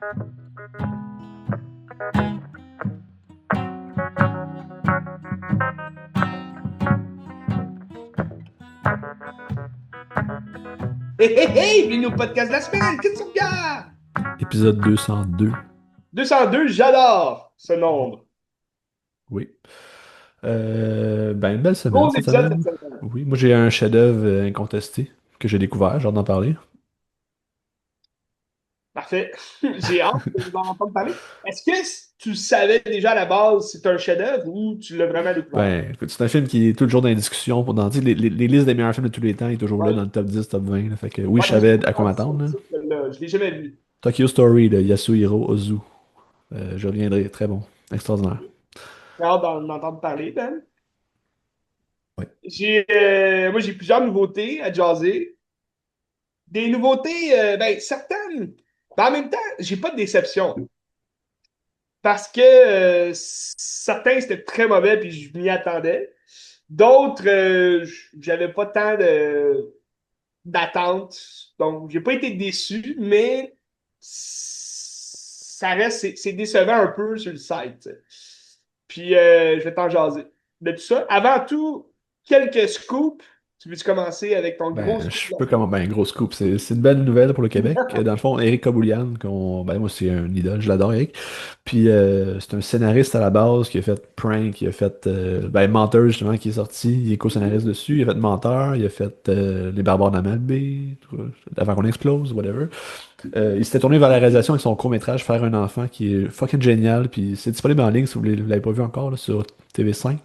Hey, hey, hey! Bienvenue au podcast de la semaine! Qu'est-ce que tu regardes? Épisode 202. 202, j'adore ce nombre. Oui. Ben, une belle semaine Gros cette épisode semaine. cette semaine. Oui, moi j'ai un chef-d'œuvre incontesté que j'ai découvert, j'ai hâte d'en parler. Parfait. J'ai hâte de vous en entendre parler. Est-ce que tu savais déjà à la base si c'est un chef-d'œuvre ou tu l'as vraiment découvert? Ben, écoute, c'est un film qui est toujours dans les discussions. Tu sais, les listes des meilleurs films de tous les temps, il est toujours là Ouais. dans le top 10, top 20. Là. Fait que oui, Ouais, je j'ai savais à quoi entendu ce m'attendre. Là. titre-là. Je l'ai jamais vu. Tokyo Story de Yasuhiro Ozu. Je reviendrai, très bon. Extraordinaire. J'ai hâte d'en entendre parler, Ben. Oui. Moi, j'ai plusieurs nouveautés à jaser. Des nouveautés, ben, certaines. Mais en même temps, j'ai pas de déception. Parce que certains, c'était très mauvais, puis je m'y attendais. D'autres, j'avais pas tant d'attente. Donc, j'ai pas été déçu, mais ça reste, c'est décevant un peu sur le site. Puis, je vais t'en jaser de tout ça. Avant tout, quelques scoops. Tu veux-tu commencer avec ton gros Ben, scoop je de la peux comment. Ben, gros scoop. C'est une belle nouvelle pour le Québec. Dans le fond, Éric Kaboulian, ben, moi, c'est un idole, je l'adore, Éric. Puis, c'est un scénariste à la base qui a fait Prank, il a fait ben, Menteur, justement, qui est sorti. Il est co-scénariste semaine? dessus. Il a fait Menteur, il a fait Les Barbares d'Amalbé, Avant qu'on explose, whatever. Il s'était tourné vers la réalisation avec son court-métrage Faire un enfant, qui est fucking génial. Puis, c'est disponible en ligne si vous ne l'avez pas vu encore, là, sur TV5,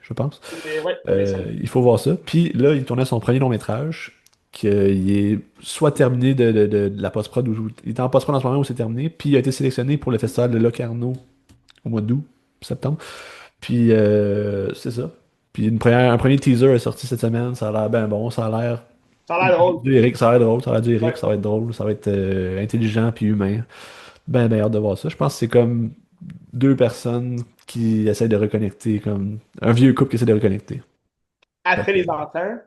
je pense. Ouais, t'avais ça. Il faut voir ça. Puis là, il tournait son premier long métrage, qu'il est soit terminé de la post-prod, ou il est en post-prod en ce moment où c'est terminé, puis il a été sélectionné pour le festival de Locarno au mois d'août, septembre. Puis c'est ça. Puis un premier teaser est sorti cette semaine, ça a l'air bien bon, ça a l'air Ça a l'air drôle. du Eric, ça a l'air drôle, ça a l'air du Eric, Ouais. ça va être drôle, ça va être intelligent puis humain. Ben hâte de voir ça. Je pense que c'est comme deux personnes qui essaient de reconnecter, comme un vieux couple qui essaie de reconnecter. Fait Après que, les enfants,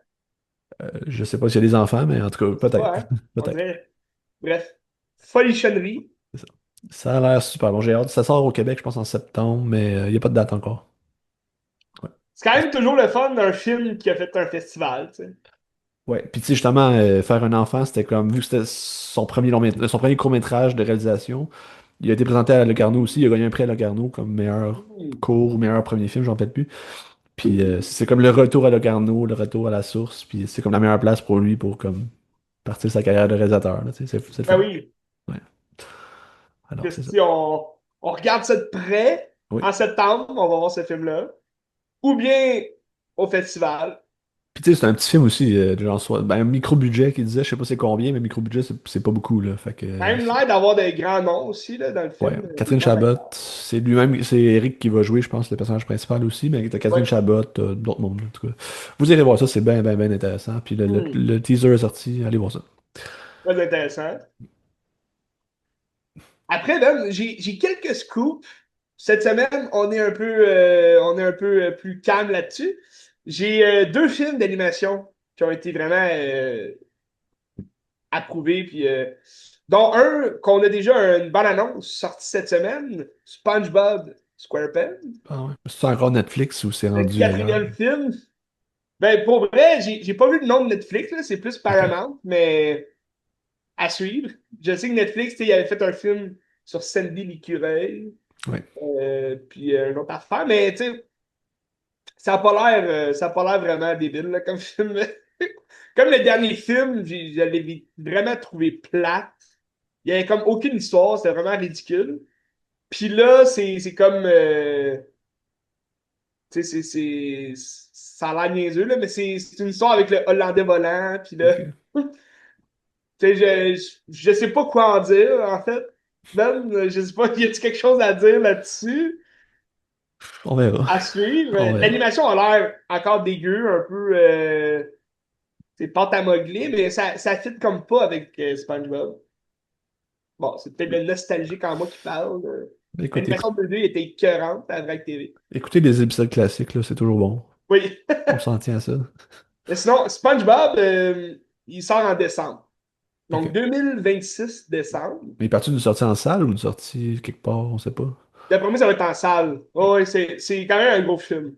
je sais pas s'il y a des enfants, mais en tout cas, c'est pas, peut-être. hein? On Peut-être. dirait. Bref, folichonnerie. C'est ça. Ça a l'air super bon. J'ai hâte. Ça sort au Québec, je pense, en septembre, mais il n'y a pas de date encore. Ouais. C'est quand même toujours le fun d'un film qui a fait un festival, tu sais. Ouais. Puis tu sais, justement, faire un enfant, c'était comme, vu que c'était son premier court-métrage de réalisation, il a été présenté à Locarno aussi. Il a gagné un prix à Locarno comme meilleur Hmm. court ou meilleur premier film, j'en rappelle plus. Puis c'est comme le retour à Locarno, le retour à la source. Puis c'est comme la meilleure place pour lui pour comme partir sa carrière de réalisateur. Là, tu sais, c'est le Ben fun. oui, Ouais. Alors, que c'est ça. si on regarde ça de près, Oui. en septembre, on va voir ce film-là. Ou bien au festival. Puis tu sais, c'est un petit film aussi, de genre, ben, un micro-budget qui disait, je sais pas c'est combien, mais micro-budget, c'est pas beaucoup, là. Fait que, Quand même l'air d'avoir des grands noms aussi là, dans le ouais. film, des Catherine grands Chabot, acteurs. c'est lui-même, c'est Eric qui va jouer, je pense, le personnage principal aussi, mais t'as Ouais. Catherine Chabot, d'autres mondes, en tout cas. Vous irez voir ça, c'est bien, bien, bien intéressant. Puis Hmm. le teaser est sorti, allez voir ça. Très intéressant. Après, Ben, j'ai quelques scoops. Cette semaine, on est un peu plus calme là-dessus. J'ai deux films d'animation qui ont été vraiment approuvés, puis, dont un qu'on a déjà une bonne annonce sortie cette semaine, SpongeBob SquarePants. Ah ouais. C'est encore Netflix ou c'est Le rendu ailleurs? quatrième film. Ben, pour vrai, j'ai pas vu le nom de Netflix, là, c'est plus Ok. Paramount, mais à suivre. Je sais que Netflix, tu sais, il avait fait un film sur Sandy l'écureuil. Ouais. Puis une autre affaire, mais tu sais, ça a pas l'air vraiment débile là, comme film. Comme le dernier film, je l'ai vraiment trouvé plate. Il y avait comme aucune histoire, c'était vraiment ridicule. Puis là, c'est comme tu sais, ça a l'air niaiseux, là, mais c'est une histoire avec le Hollandais volant. Puis là, Ok. tu sais, je sais pas quoi en dire, en fait. Même, je sais pas, y a-t-il quelque chose à dire là-dessus? On verra. À suivre. On verra. L'animation a l'air encore dégueu, un peu c'est pâte à modeler, mais ça fit comme pas avec SpongeBob. Bon, c'est peut-être le nostalgique en moi qui parle. Écoute, L'animation de 2D était écœurante à Vrac TV. écoutez les épisodes classiques, là, c'est toujours bon. Oui. On s'en tient à ça. Mais sinon, SpongeBob, il sort en décembre. Donc, Ok. 2026 décembre. Mais il est parti d'une sortie en salle ou d'une sortie quelque part, on sait pas. D'après moi, ça va être en salle. Oh, ouais, c'est quand même un gros film.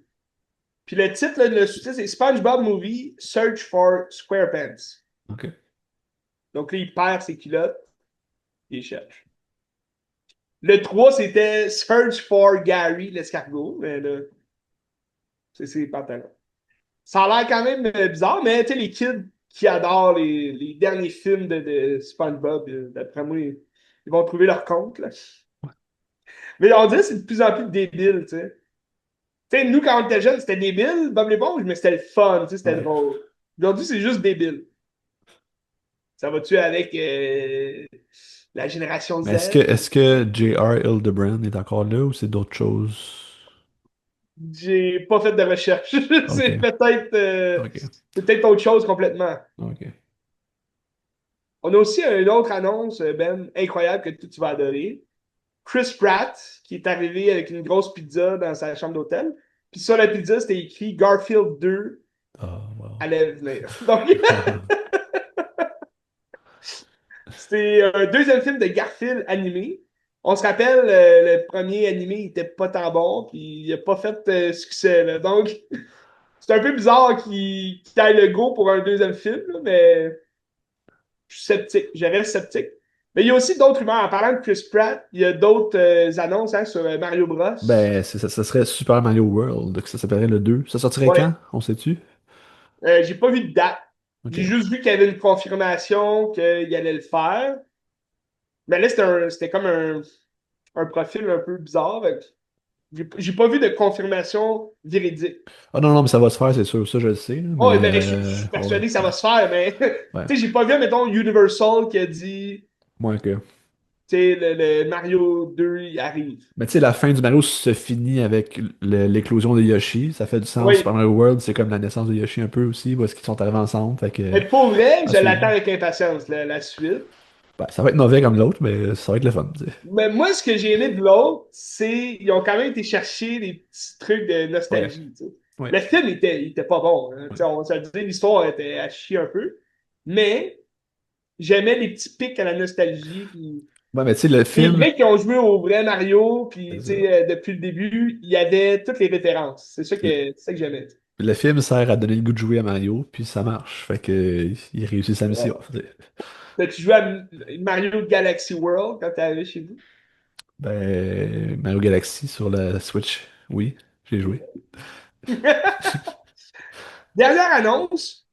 Puis le titre, là, le sous-titre, c'est SpongeBob Movie Search for SquarePants. Ok. Donc là, il perd ses culottes, il cherche. Le 3 c'était Search for Gary, l'escargot. Mais là, c'est ses pantalons. Ça a l'air quand même bizarre, mais tu sais, les kids qui adorent les derniers films de SpongeBob, d'après moi, ils vont trouver leur compte, là. Mais on dirait que c'est de plus en plus débile, tu sais. Tu sais, nous, quand on était jeunes, c'était débile, Bob l'éponge, mais c'était le fun, tu sais, c'était Ouais. drôle. Aujourd'hui, c'est juste débile. Ça va-tu avec la génération Mais Z? est-ce que J.R. Hildebrand est encore là ou c'est d'autres choses? J'ai pas fait de recherche. Ok. Ok. C'est peut-être autre chose complètement. Ok. On a aussi une autre annonce, Ben, incroyable que tu vas adorer. Chris Pratt, qui est arrivé avec une grosse pizza dans sa chambre d'hôtel. Puis sur la pizza, c'était écrit Garfield 2 Ah, wow. allait venir. Donc, c'était un deuxième film de Garfield animé. On se rappelle, le premier animé il était pas tant bon, puis il a pas fait succès, là. Donc, c'est un peu bizarre qu'il aille le go pour un deuxième film, là, mais je suis sceptique. Je reste sceptique. Mais il y a aussi d'autres rumeurs. En parlant de Chris Pratt, il y a d'autres annonces hein, sur Mario Bros. Ben, ça serait Super Mario World, que ça s'appellerait le 2. Ça sortirait Ouais. quand? On sait-tu? J'ai pas vu de date. J'ai Ok. juste vu qu'il y avait une confirmation qu'il allait le faire. Mais là, c'était comme un profil un peu bizarre. J'ai pas vu de confirmation véridique. Ah non, non, mais ça va se faire, c'est sûr. Ça, je le sais, là, Oh, mais ben, je suis ouais, persuadé que ça va se faire, mais ouais. tu sais, j'ai pas vu, mettons, Universal qui a dit, Moins que. tu sais, le Mario 2, il arrive. Mais tu sais, la fin du Mario se finit avec l'éclosion de Yoshi. Ça fait du sens. Super Oui. Mario World, c'est comme la naissance de Yoshi un peu aussi, parce qu'ils sont arrivés ensemble. Fait que, Mais pour vrai, à je suivre. l'attends avec impatience, la suite. Ben, ça va être mauvais comme l'autre, mais ça va être le fun, tu sais. Mais moi, ce que j'ai aimé de l'autre, c'est ils ont quand même été chercher des petits trucs de Ouais, nostalgie. Tu sais. ouais, Le film il était pas bon. Hein. Tu ouais. sais, on se le dit, l'histoire était à chier un peu. Mais j'aimais les petits pics à la nostalgie. Puis Ouais, mais tu sais, le les film, vrais qui ont joué au vrai Mario, puis c'est tu ça. sais, depuis le début, il y avait toutes les références. C'est ça que j'aimais. Le film sert à donner le goût de jouer à Mario, puis ça marche. Fait que il réussit sa mission. Ouais. Tu jouais à Mario Galaxy World quand t'es arrivé chez vous? Ben, Mario Galaxy sur la Switch, oui, j'ai joué. Dernière annonce,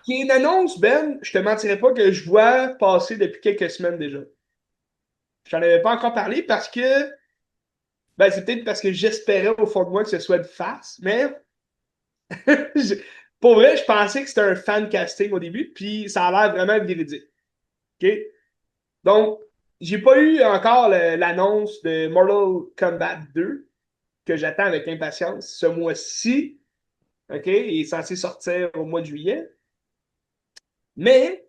qui est une annonce, Ben, je te mentirais pas que je vois passer depuis quelques semaines déjà. J'en avais pas encore parlé parce que, ben, c'est peut-être parce que j'espérais au fond de moi que ce soit une farce, mais je- pour vrai, je pensais que c'était un fan casting au début, puis ça a l'air vraiment véridique. OK? Donc, j'ai pas eu encore l'annonce de Mortal Kombat 2 que j'attends avec impatience ce mois-ci. OK? Il est censé sortir au mois de juillet. Mais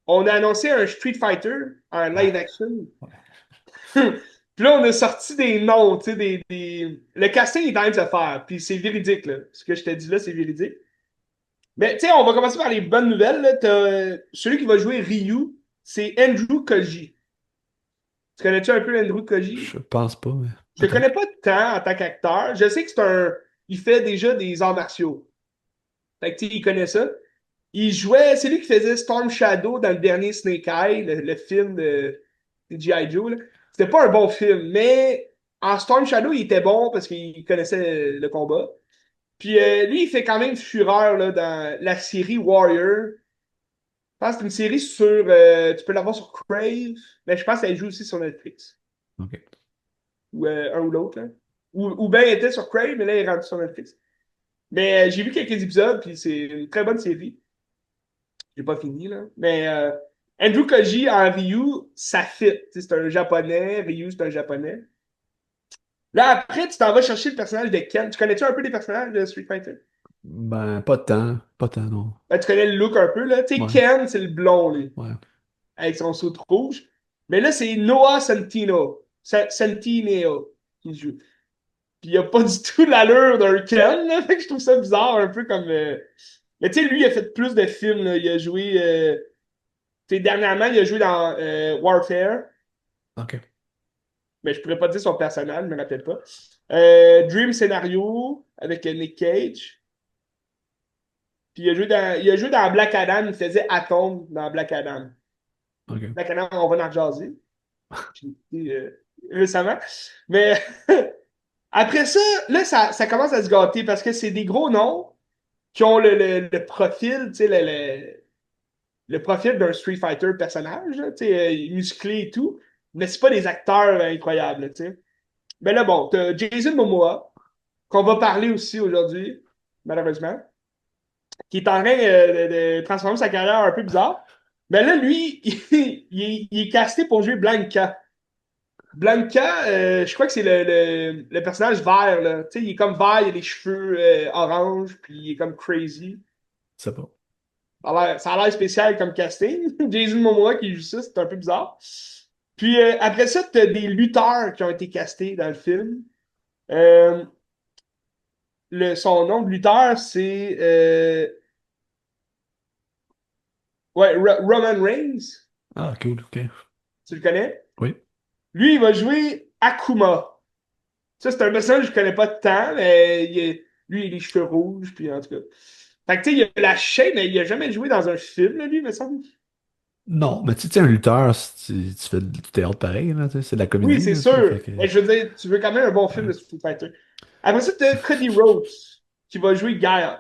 on a annoncé un Street Fighter en live Ah, action. ouais. Puis là, on a sorti des noms, tu sais, Le casting est en train de se faire, puis c'est véridique, là. Ce que je te dis là, c'est véridique. Mais, tu sais, on va commencer par les bonnes nouvelles, là. Celui qui va jouer Ryu, c'est Andrew Koji. Tu connais-tu un peu Andrew Koji? Je pense pas, mais Je le peut-être. connais pas tant en tant qu'acteur. Je sais que c'est un... Il fait déjà des arts martiaux. Fait que, tu sais, il connaît ça. Il jouait... C'est lui qui faisait Storm Shadow dans le dernier Snake Eye, le film de G.I. Joe, là. C'était pas un bon film, mais en Storm Shadow, il était bon parce qu'il connaissait le combat. Puis lui, il fait quand même fureur là, dans la série Warrior. Je pense que c'est une série sur... tu peux l'avoir sur Crave, mais je pense qu'elle joue aussi sur Netflix. Ok. Ou un ou l'autre. Là. Ou bien elle était sur Crave, mais là, elle est rendue sur Netflix. Mais j'ai vu quelques épisodes, puis c'est une très bonne série. J'ai pas fini, là. Mais Andrew Koji en Ryu, ça fit. Tu sais, c'est un japonais, Ryu, c'est un japonais. Là, après, tu t'en vas chercher le personnage de Ken. Tu connais-tu un peu les personnages de Street Fighter? Ben, pas tant. Pas tant, non. Ben, tu connais le look un peu, là. Tu sais, Ouais, Ken, c'est le blond, lui, ouais. avec son saut rouge. Mais là, c'est Noah Centino. Centineo qui joue. Puis il a pas du tout l'allure d'un Ken, là. Fait que je trouve ça bizarre, un peu comme. Mais tu sais, lui, il a fait plus de films, là. Il a joué Dernièrement, il a joué dans Warfare, Ok. mais je pourrais pas dire son personnage, je me rappelle pas. Dream Scenario avec Nick Cage. Puis il a joué dans Black Adam, il faisait Atom dans Black Adam. Ok. Black Adam, on va en jaser. J'ai écouté, récemment. Mais après ça, là, ça commence à se gâter parce que c'est des gros noms qui ont le profil, tu sais, le profil d'un Street Fighter personnage, là, tu sais, musclé et tout, mais c'est pas des acteurs incroyables, tu sais. Mais là, bon, t'as Jason Momoa, qu'on va parler aussi aujourd'hui, malheureusement, qui est en train de transformer sa carrière un peu bizarre. Mais là, lui, il est casté pour jouer Blanca. Blanca, je crois que c'est le personnage vert, là. Tu sais, il est comme vert, il a les cheveux orange, puis il est comme crazy. C'est pas. Ça a l'air spécial comme casting. Jason Momoa qui joue ça, c'est un peu bizarre. Puis après ça, t'as des lutteurs qui ont été castés dans le film. Euh, son nom de lutteur, c'est ouais, Roman Reigns. Ah, cool, ok. Tu le connais? Oui. Lui, il va jouer Akuma. Ça, c'est un personnage que je connais pas tant, mais lui, il a les cheveux rouges, puis en tout cas. Fait que tu sais, il a la chaîne, mais il a jamais joué dans un film, là, lui, me semble. Non, mais tu sais, un lutteur, tu fais du théâtre pareil, là, tu sais, c'est de la Oui, comédie, c'est là, tu sais, fait sûr. que... Mais je veux dire, tu veux quand même un bon film ouais. de Street Fighter. Après ça, t'as Cody Rhodes, qui va jouer Giles.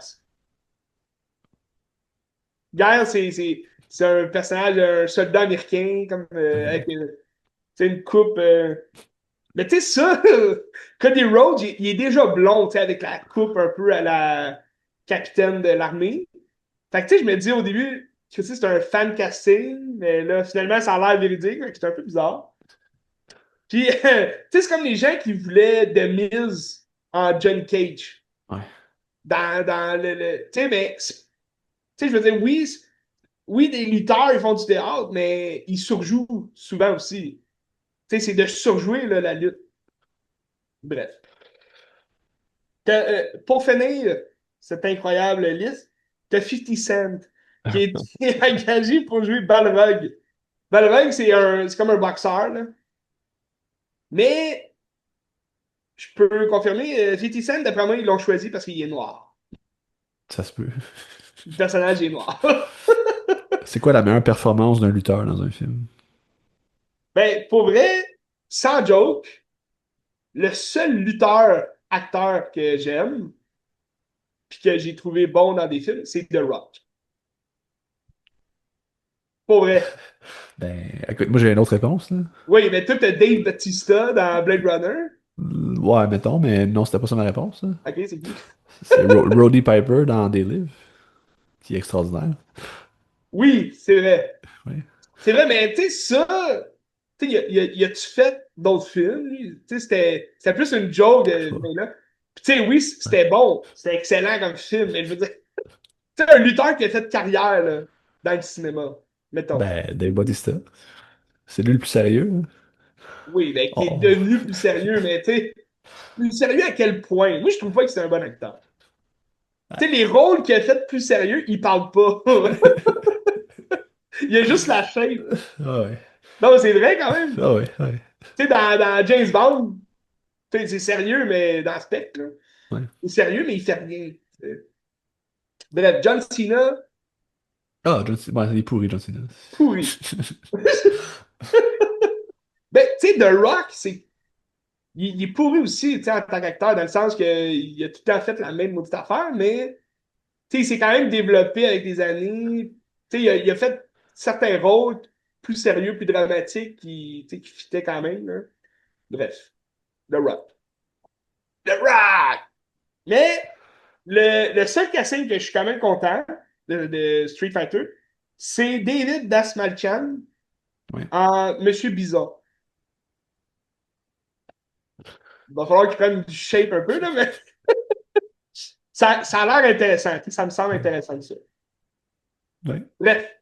Giles, c'est un personnage, un soldat américain, comme avec Ok. une coupe. Mais tu sais, ça, Cody Rhodes, il est déjà blond, tu sais, avec la coupe un peu à la capitaine de l'armée. Fait que tu sais, je me dis au début que c'est un fan casting, mais là, finalement, ça a l'air véridique, donc c'est un peu bizarre. Puis, tu sais, c'est comme les gens qui voulaient The Miz en Johnny Cage. Ouais. Dans tu sais, mais, tu sais, je veux dire, oui, des lutteurs, ils font du théâtre, mais ils surjouent souvent aussi. Tu sais, c'est de surjouer, là, la lutte. Bref. Pour finir cette incroyable liste, t'as 50 Cent, qui est engagé pour jouer Balrog. Balrog, c'est comme un boxeur, là. Mais je peux confirmer, 50 Cent, d'après moi, ils l'ont choisi parce qu'il est noir. Ça se peut. Le personnage est noir. C'est quoi la meilleure performance d'un lutteur dans un film? Ben, pour vrai, sans joke, le seul lutteur-acteur que j'aime, puis que j'ai trouvé bon dans des films, c'est The Rock. Pour vrai. Ben, écoute, moi j'ai une autre réponse, là. Oui, mais toi, t'as Dave Bautista dans Blade Runner. Ouais, mettons, mais non, c'était pas ça ma réponse, là. Ok, c'est qui? C'est Roddy Piper dans Des Lives, qui est extraordinaire. Oui, c'est vrai. Oui. C'est vrai, mais tu sais, ça, tu sais, y a-tu fait d'autres films, lui? Tu sais, c'était plus une joke Je sais pas. là. Puis tu sais, oui, Ouais. c'était bon, c'était excellent comme film, mais je veux dire, tu sais, un lutteur qui a fait carrière, là, dans le cinéma, mettons. Ben, Dave Bautista. C'est lui le plus sérieux, hein. Oui, mais qui est Oh. devenu plus sérieux, mais tu sais, plus sérieux à quel point? Moi, je trouve pas que c'est un bon acteur. Tu sais, les rôles qu'il a fait plus sérieux, il parle pas. Il a juste la shape. Ah ouais. Non, mais c'est vrai quand même. Ah ouais, ouais. Tu sais, dans James Bond, tu sais, c'est sérieux, mais dans Spectre, là. Ouais. C'est sérieux, mais il fait rien. Bref, John Cena, Ah, John Cena. Ouais, il est pourri, John Cena. pourri. Ben, tu sais, The Rock, il est pourri aussi, tu sais, en tant qu'acteur, dans le sens qu'il a tout le temps fait la même maudite affaire, mais, tu sais, il s'est quand même développé avec des années. Tu sais, il a fait certains rôles plus sérieux, plus dramatiques, tu sais, qui fitaient quand même, là. Bref, The Rock. The Rock! Mais le seul casting que je suis quand même content de Street Fighter, c'est David Dasmalchian Ouais. en Monsieur Bison. Il va falloir qu'il prenne du shape un peu, là, mais ça a l'air intéressant. Ça me semble intéressant, ça. Ouais. Bref,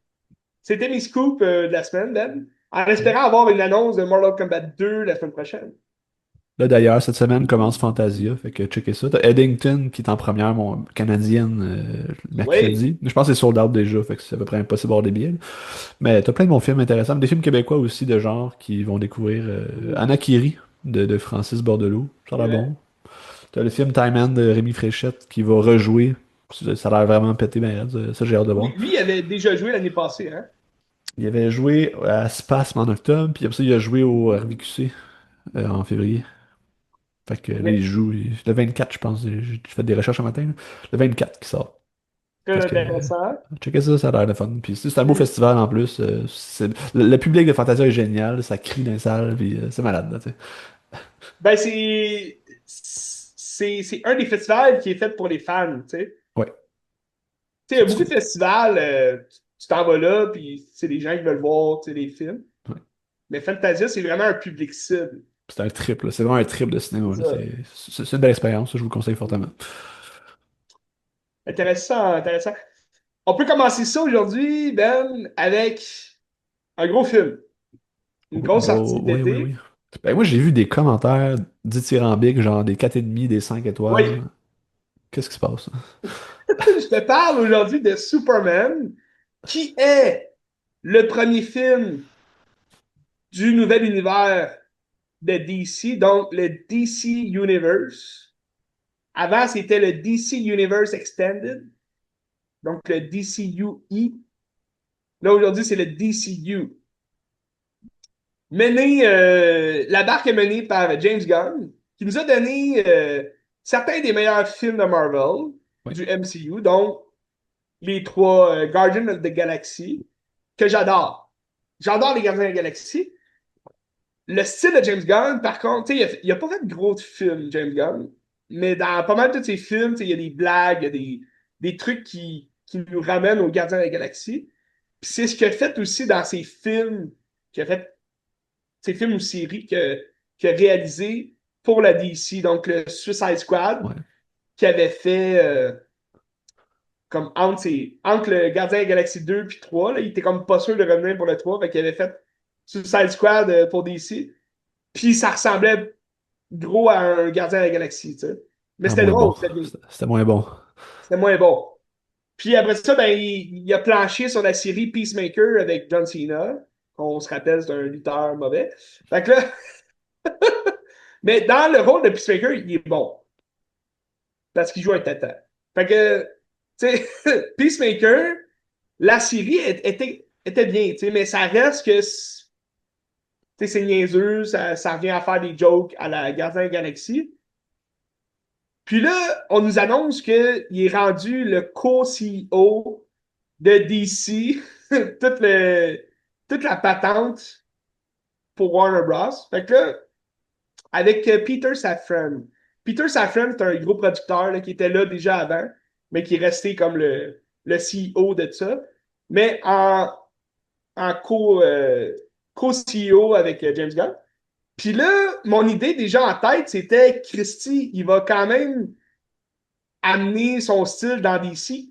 c'était mes scoops de la semaine, Ben. En Ouais. espérant avoir une annonce de Mortal Kombat 2 la semaine prochaine. Là, d'ailleurs, cette semaine commence Fantasia, fait que checkez ça. T'as Eddington qui est en première canadienne Oui. mercredi. Je pense que c'est sold out déjà, fait que c'est à peu près impossible d'avoir des billets. Mais t'as plein de bons films intéressants. Des films québécois aussi de genre qui vont découvrir Mhm. Anakiri de Francis Bordelot. Ça a l'air Ouais. bon. T'as le film Time Hand de Rémi Fréchette qui va rejouer. Ça a l'air vraiment pété, ben, raide. Ça, j'ai hâte de voir. Lui, il avait déjà joué l'année passée, hein? Il avait joué à Spasme en octobre, puis après ça, il a joué au RVQC en février. Fait que là, il Oui. joue le 24, je pense. J'ai fait des recherches un matin, là. Le 24 qui sort. Très Fait que, intéressant. checkez ça, ça a l'air de fun. Puis c'est un beau Puis, festival en plus. Le public de Fantasia est génial, ça crie dans les salles, puis c'est malade, là, tu sais. ben, c'est un des festivals qui est fait pour les fans, tu sais. Ouais. Tu sais, il y a beaucoup de Tu- festivals, tu t'en vas là, puis c'est des gens qui veulent voir, tu sais, les films. ouais. Mais Fantasia, c'est vraiment un public cible. C'est un trip, là. C'est vraiment un trip de cinéma, C'est là. ça. C'est une belle expérience, ça, je vous le conseille fortement. Intéressant, intéressant. On peut commencer ça aujourd'hui, Ben, avec un gros film. Une grosse sortie Oh, oui, oui, oui. d'été. Ben, moi, j'ai vu des commentaires dithyrambiques, genre des 4,5, des 5 étoiles. Oui, Qu'est-ce qui se passe? je te parle aujourd'hui de Superman, qui est le premier film du nouvel univers de DC, donc le DC Universe. Avant, c'était le DC Universe Extended, donc le DCUE. Là, aujourd'hui, c'est le DCU. La barque est menée par James Gunn, qui nous a donné certains des meilleurs films de Marvel, Oui. du MCU, dont les trois Guardians of the Galaxy, que j'adore. J'adore les Gardiens de la Galaxie. Le style de James Gunn, par contre, il a pas fait de gros films, James Gunn, mais dans pas mal de tous ses films, il y a des blagues, il y a des trucs qui nous ramènent aux Gardiens de la Galaxie. Puis c'est ce qu'il a fait aussi dans ses films, qu'il a fait ses films ou séries qu'il a réalisé pour la DC, donc le Suicide Squad, Ouais. qui avait fait comme entre le Gardien de la Galaxie 2 puis 3, là, il était comme pas sûr de revenir pour le 3, fait qu'il avait fait Suicide Squad pour DC. Puis ça ressemblait gros à un Gardien de la Galaxie, tu sais. Mais Ah, c'était moins drôle, bon. c'était bien. C'était moins bon. C'était moins bon. Puis après ça, ben, il a planché sur la série Peacemaker avec John Cena. On se rappelle, c'est un lutteur mauvais. Fait que là, mais dans le rôle de Peacemaker, il est bon. Parce qu'il joue un tata. Fait que, tu sais, Peacemaker, la série était bien, tu sais, mais ça reste que, tu sais, c'est niaiseux, ça revient à faire des jokes à la Gardien de la Galaxie. Puis là, on nous annonce qu'il est rendu le co-CEO de DC, toute, le, toute la patente pour Warner Bros. Fait que là, avec Peter Safran. Peter Safran, c'est un gros producteur là, qui était là déjà avant, mais qui est resté comme le CEO de ça. Mais en co-CEO avec James Gunn. Puis là, mon idée déjà en tête, c'était Christy, il va quand même amener son style dans DC.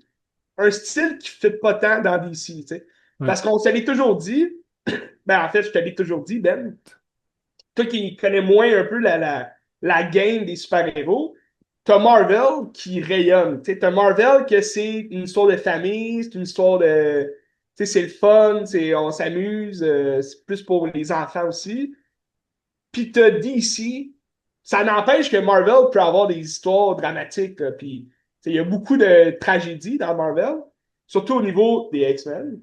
Un style qui ne fit pas tant dans DC, tu sais. Ouais. Parce qu'on se l'est toujours dit, ben en fait, je te l'ai toujours dit, Ben, toi qui connais moins un peu la game des super-héros, t'as Marvel qui rayonne. T'as Marvel que c'est une histoire de famille, c'est une histoire de. C'est le fun, on s'amuse, c'est plus pour les enfants aussi. Puis t'as DC, ça n'empêche que Marvel peut avoir des histoires dramatiques. Puis il y a beaucoup de tragédies dans Marvel, surtout au niveau des X-Men.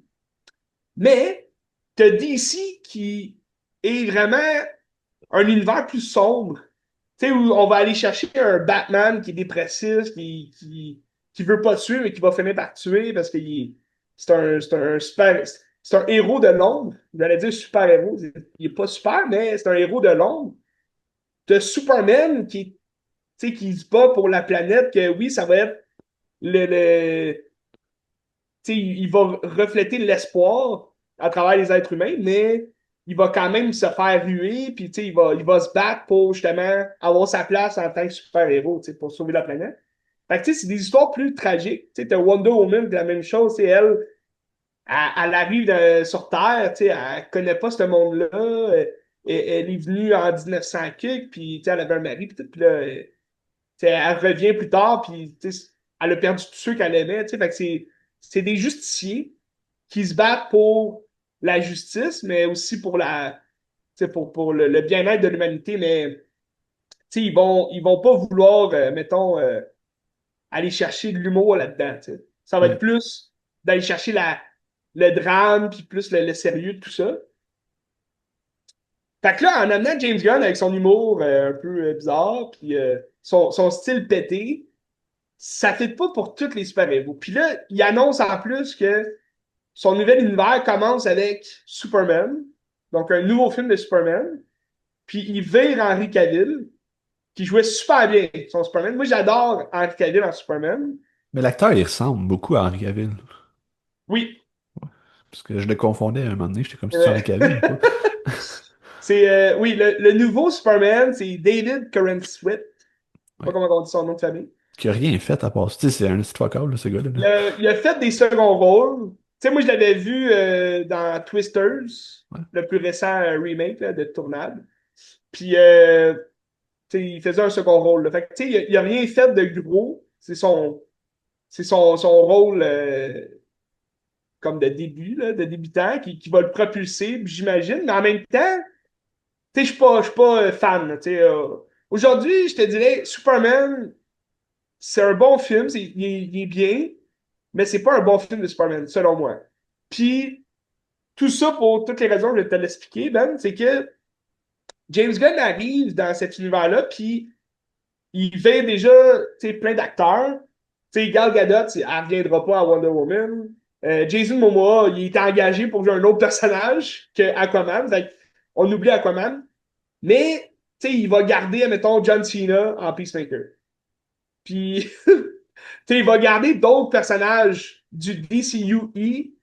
Mais t'as DC qui est vraiment un univers plus sombre. Tu sais, où on va aller chercher un Batman qui est dépressif, qui veut pas tuer, mais qui va finir par tuer parce qu'il c'est un super. C'est un héros de l'ombre. J'allais dire super-héros. Il est pas super, mais c'est un héros de l'ombre. De Superman qui se bat pour la planète, que oui, ça va être le il va refléter l'espoir à travers les êtres humains, mais il va quand même se faire ruer, puis il va se battre pour justement avoir sa place en tant que super-héros, pour sauver la planète. Fait que c'est des histoires plus tragiques. Tu as Wonder Woman, la même chose, elle arrive sur Terre, elle connaît pas ce monde-là. elle est venue en 1900 quelque, puis elle avait un mari, puis tout, puis là, elle revient plus tard, puis elle a perdu tous ceux qu'elle aimait. Fait que c'est des justiciers qui se battent pour la justice, mais aussi pour pour le bien-être de l'humanité. Mais ils vont pas vouloir, mettons, aller chercher de l'humour là-dedans. T'sais. Ça va être Ouais. plus d'aller chercher le drame, puis plus le sérieux de tout ça. Fait que là, en amenant James Gunn avec son humour un peu bizarre, puis son style pété, ça ne fait pas pour tous les super-héros. Puis là, il annonce en plus que son nouvel univers commence avec Superman, donc un nouveau film de Superman, puis il vire Henry Cavill, qui jouait super bien son Superman. Moi, j'adore Henry Cavill en Superman. Mais l'acteur, il ressemble beaucoup à Henry Cavill. Oui. Parce que je le confondais à un moment donné, j'étais comme si tu Euh, Henry Cavill ou pas. c'est oui, le nouveau Superman, c'est David Corenswet. Je sais pas Ouais. comment on dit son nom de famille. Qui a rien fait à part ça. Tu sais, c'est un petit fuck-all, là, ce gars-là. Là. Il a fait des seconds rôles. Tu sais, moi, je l'avais vu dans Twisters, Ouais. le plus récent remake là, de Tournade. Puis, tu sais, il faisait un second rôle. Là. Fait que, tu sais, il a rien fait de gros. Son rôle comme de début, là, de débutant, qui va le propulser, j'imagine. Mais en même temps, tu sais, je suis pas fan. Là, tu sais, aujourd'hui, je te dirais, Superman, c'est un bon film, il est bien, mais c'est pas un bon film de Superman, selon moi. Puis, tout ça pour toutes les raisons que je vais te l'expliquer, Ben, c'est que James Gunn arrive dans cet univers-là, puis il fait déjà plein d'acteurs. Gal Gadot, elle ne reviendra pas à Wonder Woman. Jason Momoa, il était engagé pour jouer un autre personnage que Aquaman. On oublie Aquaman. Mais il va garder, mettons, John Cena en Peacemaker. Puis, il va garder d'autres personnages du DCUE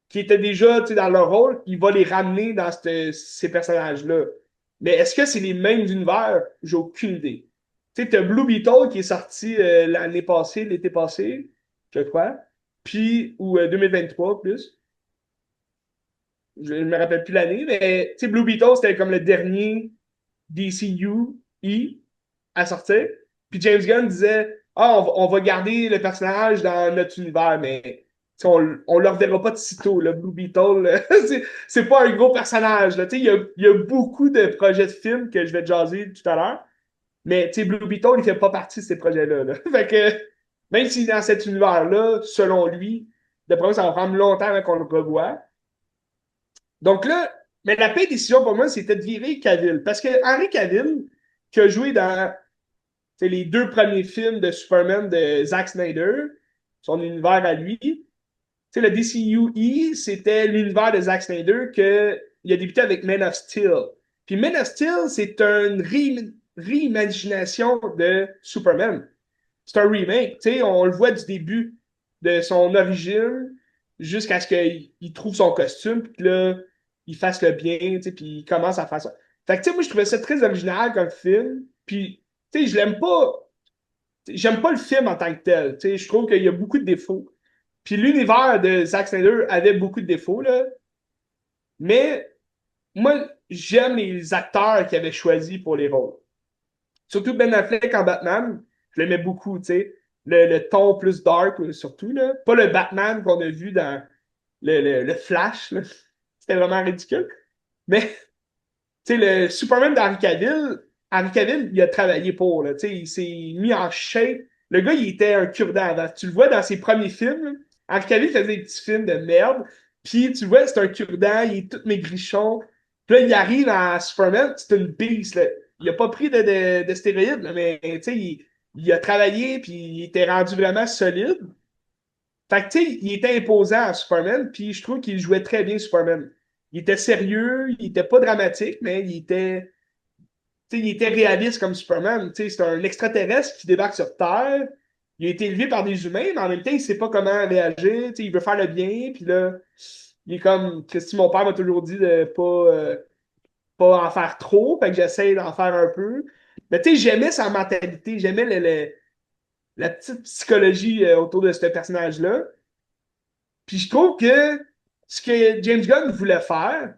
qui étaient déjà dans leur rôle. Il va les ramener dans ces personnages-là. Mais est-ce que c'est les mêmes univers? J'ai aucune idée. Tu sais, t'as Blue Beetle qui est sorti l'année passée, l'été passé, je crois. Puis, ou 2023 plus. Je ne me rappelle plus l'année, mais tu sais, Blue Beetle, c'était comme le dernier DCU à sortir. Puis James Gunn disait ah, on va garder le personnage dans notre univers, mais on ne le reverra pas de sitôt. Le Blue Beetle, c'est pas un gros personnage. Là. Il y a beaucoup de projets de films que je vais te jaser tout à l'heure, mais Blue Beetle, il fait pas partie de ces projets-là. Là. Fait que même si dans cet univers-là, selon lui, de premier, ça va prendre longtemps avant qu'on le revoie. Donc là, mais la pire décision pour moi, c'était de virer Cavill. Parce que Henry Cavill, qui a joué dans les deux premiers films de Superman de Zack Snyder, son univers à lui. Le DCUE, c'était l'univers de Zack Snyder qu'il a débuté avec Man of Steel. Puis Man of Steel, c'est une réimagination de Superman. C'est un remake. On le voit du début de son origine jusqu'à ce qu'il trouve son costume, puis là, il fasse le bien, puis il commence à faire ça. Fait que, moi, je trouvais ça très original comme film. Puis, je l'aime pas. J'aime pas le film en tant que tel. Je trouve qu'il y a beaucoup de défauts. Puis l'univers de Zack Snyder avait beaucoup de défauts, là. Mais moi, j'aime les acteurs qu'il avait choisis pour les rôles. Surtout Ben Affleck en Batman, je l'aimais beaucoup, tu sais. Le ton plus dark, surtout, là. Pas le Batman qu'on a vu dans le Flash, là. C'était vraiment ridicule. Mais tu sais, le Superman Henry Cavill, il a travaillé pour, là, tu sais, il s'est mis en shape. Le gars, il était un cure-dent avant. Tu le vois dans ses premiers films, Henry Cavill faisait des petits films de merde, puis tu le vois, c'est un cure-dent, il est tout maigrichon. Puis là, il arrive à Superman, c'est une beast, là. Il a pas pris de stéroïdes, là, mais tu sais, il a travaillé, puis il était rendu vraiment solide. Fait que, tu sais, il était imposant à Superman, puis je trouve qu'il jouait très bien Superman. Il était sérieux, il était pas dramatique, mais il était réaliste comme Superman. C'est un extraterrestre qui débarque sur Terre. Il a été élevé par des humains, mais en même temps, il sait pas comment réagir. Il veut faire le bien, puis là, il est comme, Christy, mon père m'a toujours dit de pas en faire trop, fait que j'essaie d'en faire un peu. Mais tu sais, j'aimais sa mentalité, j'aimais la petite psychologie autour de ce personnage-là. Puis je trouve que ce que James Gunn voulait faire,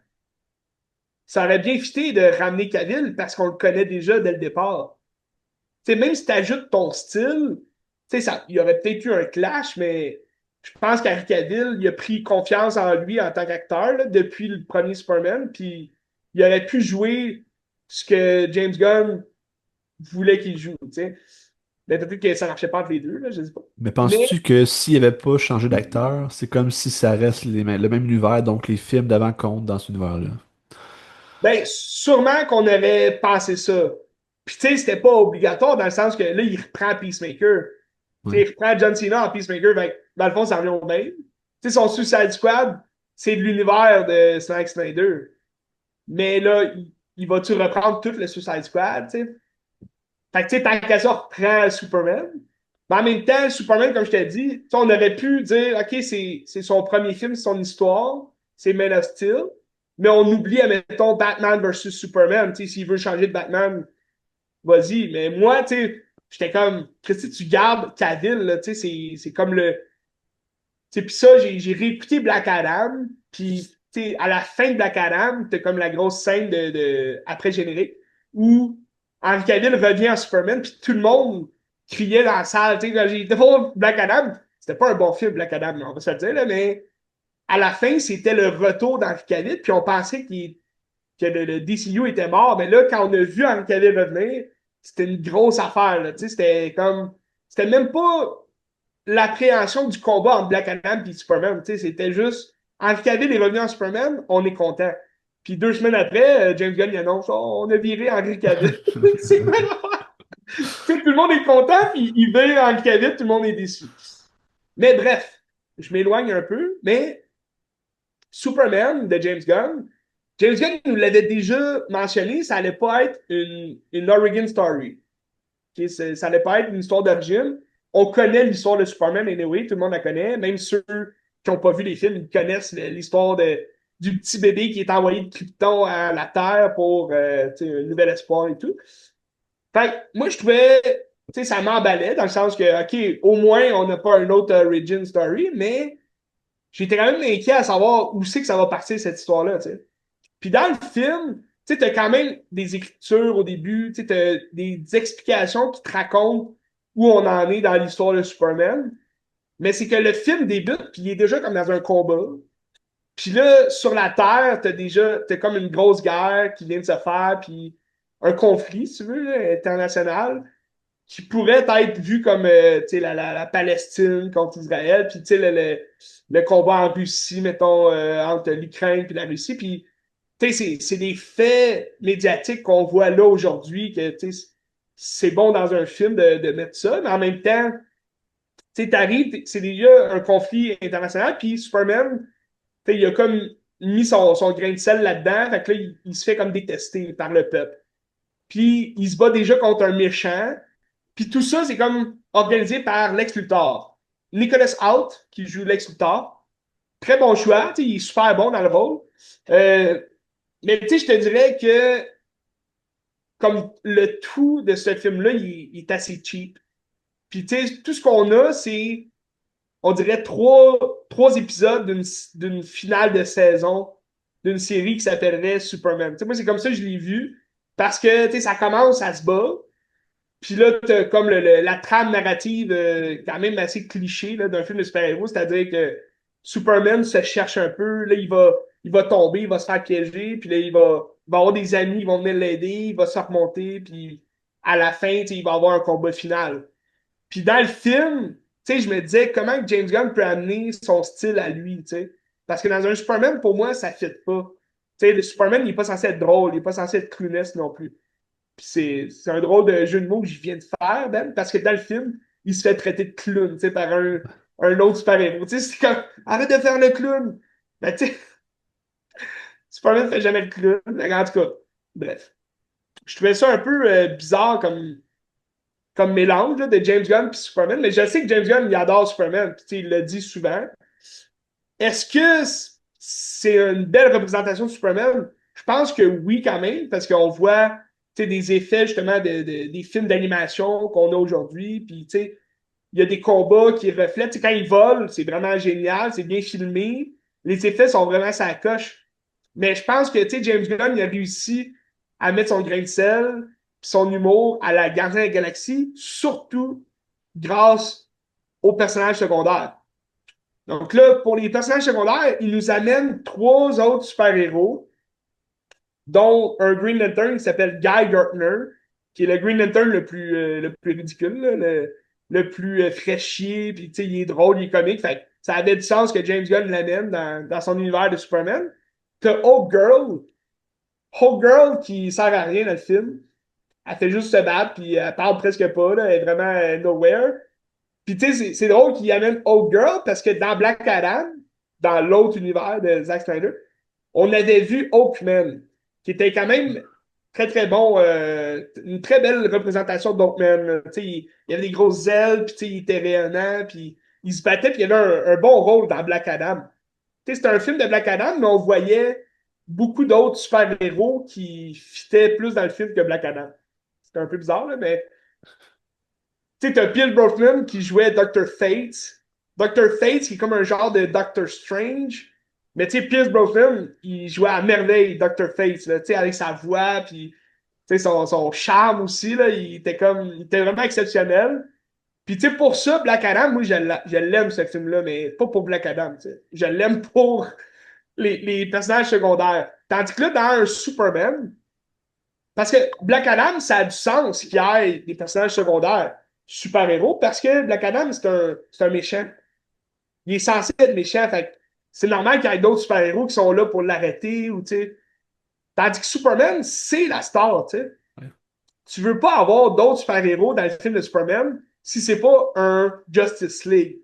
ça aurait bien fité de ramener Cavill parce qu'on le connaît déjà dès le départ. Tu sais, même si tu ajoutes ton style, tu sais, il y aurait peut-être eu un clash, mais je pense qu'Henry Cavill, il a pris confiance en lui en tant qu'acteur là, depuis le premier Superman, puis il aurait pu jouer ce que James Gunn voulait qu'il joue, tu sais. Mais peut-être que ça marchait pas entre les deux, là, je sais pas. Mais Mais, penses-tu que s'il avait pas changé d'acteur, c'est comme si ça reste le même univers, donc les films d'avant comptent dans cet univers-là? ben, sûrement qu'on aurait pensé ça. Puis, tu sais, c'était pas obligatoire dans le sens que là, il reprend Peacemaker. Tu sais, Ouais. il reprend John Cena en Peacemaker, ben, dans le fond, ça revient au même. Tu sais, son Suicide Squad, c'est de l'univers de Zack Snyder. Mais là, il va-tu reprendre tout le Suicide Squad, tu sais? Fait que, tu sais, tant qu'à ça, on reprend Superman. Mais en même temps, Superman, comme je t'ai dit, on aurait pu dire, OK, c'est son premier film, c'est son histoire, c'est Man of Steel, mais on oublie, admettons, Batman versus Superman. Tu sais, s'il veut changer de Batman, vas-y. Mais moi, tu sais, j'étais comme, Christy, tu gardes Cavill, là, tu sais, c'est comme le. Tu sais, puis ça, j'ai réécouté Black Adam, puis, tu sais, à la fin de Black Adam, t'as comme la grosse scène après générique, où Henry Cavill revient en Superman, puis tout le monde criait dans la salle, tu sais, quand j'ai été voir Black Adam, c'était pas un bon film, Black Adam, on va se le dire, là, mais à la fin, c'était le retour d'Henry Cavill, puis on pensait que le DCU était mort, mais là, quand on a vu Henry Cavill revenir, c'était une grosse affaire, là, tu sais, c'était comme, c'était même pas l'appréhension du combat entre Black Adam et Superman, tu sais, c'était juste, Henry Cavill est revenu en Superman, on est content. Puis 2 semaines après, James Gunn il annonce, oh, on a viré Henry Cavill. C'est vraiment. Tu sais, tout le monde est content, puis il vire Henry Cavill, tout le monde est déçu. Mais bref, je m'éloigne un peu, mais Superman de James Gunn nous l'avait déjà mentionné, ça allait pas être une origin story. Okay? Ça allait pas être une histoire d'origine. On connaît l'histoire de Superman, anyway, tout le monde la connaît. Même ceux qui n'ont pas vu les films, ils connaissent l'histoire du petit bébé qui est envoyé de Krypton à la Terre pour un nouvel espoir et tout. Fait que moi, je trouvais, ça m'emballait dans le sens que, OK, au moins, on n'a pas un autre origin story, mais j'étais quand même inquiet à savoir où c'est que ça va partir cette histoire-là, tu sais. Puis dans le film, tu sais, t'as quand même des écritures au début, tu sais, t'as des explications qui te racontent où on en est dans l'histoire de Superman. Mais c'est que le film débute, puis il est déjà comme dans un combat. Puis là, sur la Terre, t'as comme une grosse guerre qui vient de se faire, puis un conflit, si tu veux, là, international, qui pourrait être vu comme tu sais, la Palestine contre Israël, puis tu sais, le combat en Russie, mettons, entre l'Ukraine et la Russie. Puis tu sais, c'est des faits médiatiques qu'on voit là aujourd'hui, que tu sais, c'est bon dans un film de mettre ça, mais en même temps, tu sais, t'arrives, c'est déjà un conflit international, puis Superman, tu sais, il a comme mis son grain de sel là-dedans, fait que là, il se fait comme détester par le peuple. Puis il se bat déjà contre un méchant, puis tout ça, c'est comme organisé par Lex Luthor. Nicholas Hoult, qui joue Lex Luthor, très bon choix, tu sais, il est super bon dans le rôle. Euh, mais tu sais, je te dirais que comme le tout de ce film-là, il est assez cheap. Puis tu sais, tout ce qu'on a, c'est, on dirait, trois épisodes d'une finale de saison d'une série qui s'appellerait Superman. Tu sais, moi, c'est comme ça que je l'ai vu. Parce que, tu sais, ça commence à se battre. Puis là, t'as comme la trame narrative quand même assez cliché là, d'un film de super-héros, c'est-à-dire que Superman se cherche un peu, là, il va tomber, il va se faire piéger, puis là, il va avoir des amis, ils vont venir l'aider, il va se remonter, puis à la fin, tu sais, il va avoir un combat final. Puis dans le film, tu sais, je me disais comment que James Gunn peut amener son style à lui, tu sais. Parce que dans un Superman, pour moi, ça ne fit pas. Tu sais, le Superman, il n'est pas censé être drôle, il n'est pas censé être clownesque non plus. Puis c'est un drôle de jeu de mots que je viens de faire, Ben, parce que dans le film, il se fait traiter de clown, tu sais, par un autre super-héros. Tu sais, c'est comme, arrête de faire le clown. Ben, tu sais, Superman ne fait jamais le clown. Mais en tout cas, bref. Je trouvais ça un peu bizarre comme mélange là, de James Gunn et Superman, mais je sais que James Gunn, il adore Superman, puis tu sais, il le dit souvent. Est-ce que c'est une belle représentation de Superman? Je pense que oui, quand même, parce qu'on voit des effets justement des films d'animation qu'on a aujourd'hui. Puis il y a des combats qui reflètent. T'sais, quand ils volent, c'est vraiment génial, c'est bien filmé. Les effets sont vraiment sa coche. Mais je pense que, tu sais, James Gunn, il a réussi à mettre son grain de sel, son humour à la Gardien de la Galaxie, surtout grâce aux personnages secondaires. Donc là, pour les personnages secondaires, il nous amène trois autres super-héros, dont un Green Lantern qui s'appelle Guy Gardner, qui est le Green Lantern le plus ridicule, là, le plus fraîchier, puis tu sais, il est drôle, il est comique. Fait que ça avait du sens que James Gunn l'amène dans son univers de Superman. T'as Hawk Girl qui sert à rien dans le film. Elle fait juste se battre, puis elle parle presque pas, là, elle est vraiment nowhere. Puis tu sais, c'est drôle qu'il amène Hawk Girl parce que dans Black Adam, dans l'autre univers de Zack Snyder, on avait vu Hawkman, qui était quand même très très bon, une très belle représentation d'Hawkman. Tu sais, il avait des grosses ailes, puis tu sais, il était rayonnant, puis il se battait, puis il avait un bon rôle dans Black Adam. Tu sais, c'était un film de Black Adam, mais on voyait beaucoup d'autres super-héros qui fitaient plus dans le film que Black Adam. C'était un peu bizarre, là, mais tu sais, t'as Pierce Brosnan qui jouait Dr. Fate. Dr. Fate, qui est comme un genre de Doctor Strange. Mais tu sais, Pierce Brosnan, il jouait à merveille Dr. Fate, là, tu sais, avec sa voix, puis tu sais, son charme aussi, là, il était vraiment exceptionnel. Puis tu sais, pour ça, Black Adam, moi, je l'aime, ce film-là, mais pas pour Black Adam, tu sais. Je l'aime pour les personnages secondaires. Tandis que là, dans un Superman, parce que Black Adam, ça a du sens qu'il y ait des personnages secondaires super-héros, parce que Black Adam, c'est un méchant. Il est censé être méchant, fait c'est normal qu'il y ait d'autres super-héros qui sont là pour l'arrêter, ou tu sais. Tandis que Superman, c'est la star, tu sais. Ouais. Tu veux pas avoir d'autres super-héros dans le film de Superman si c'est pas un Justice League.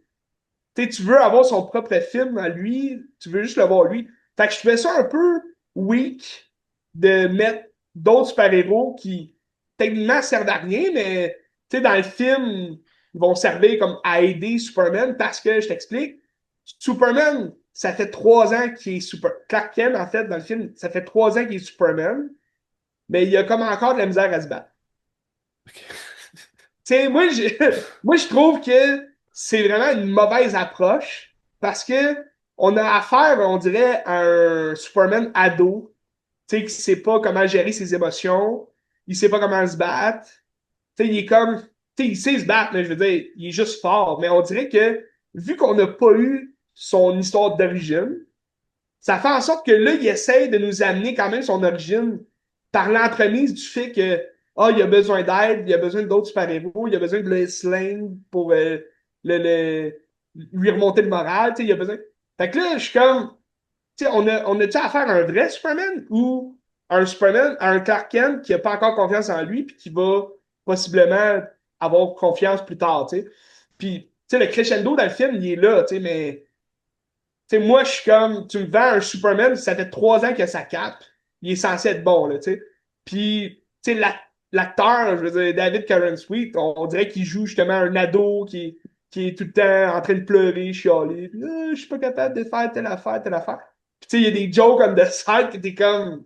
Tu sais, tu veux avoir son propre film à lui, tu veux juste le voir lui. Fait que je trouvais ça un peu weak de mettre d'autres super-héros qui techniquement servent à rien, mais tu sais, dans le film, ils vont servir comme à aider Superman parce que je t'explique, Superman, ça fait 3 ans qu'il est super. Clark Kent, en fait, dans le film, ça fait 3 ans qu'il est Superman, mais il a comme encore de la misère à se battre. Ok. Tu sais, moi, je trouve que c'est vraiment une mauvaise approche parce que on a affaire, on dirait, à un Superman ado, tu sais, qui sait pas comment gérer ses émotions, il sait pas comment se battre. Tu sais, il est comme, tu sais, il sait se battre, mais je veux dire, il est juste fort. Mais on dirait que, vu qu'on n'a pas eu son histoire d'origine, ça fait en sorte que là, il essaye de nous amener quand même son origine par l'entremise du fait que il a besoin d'aide, il a besoin d'autres super-héros, il a besoin de Lois Lane pour lui remonter le moral, tu sais, il a besoin. Fait que là, je suis comme, tu sais, on a-tu affaire à un vrai Superman ou un Superman, à un Clark Kent qui n'a pas encore confiance en lui puis qui va possiblement avoir confiance plus tard, tu sais. Puis, tu sais, le crescendo dans le film, il est là, tu sais, mais tu sais, moi, je suis comme, tu me vends un Superman, ça fait 3 ans qu'il a sa cape, il est censé être bon, là, tu sais. Puis, tu sais, l'acteur, je veux dire, David Karen Sweet, on dirait qu'il joue justement un ado qui est tout le temps en train de pleurer, chialer. Puis, je suis pas capable de faire telle affaire, telle affaire. Puis, tu sais, il y a des jokes comme de side que t'es comme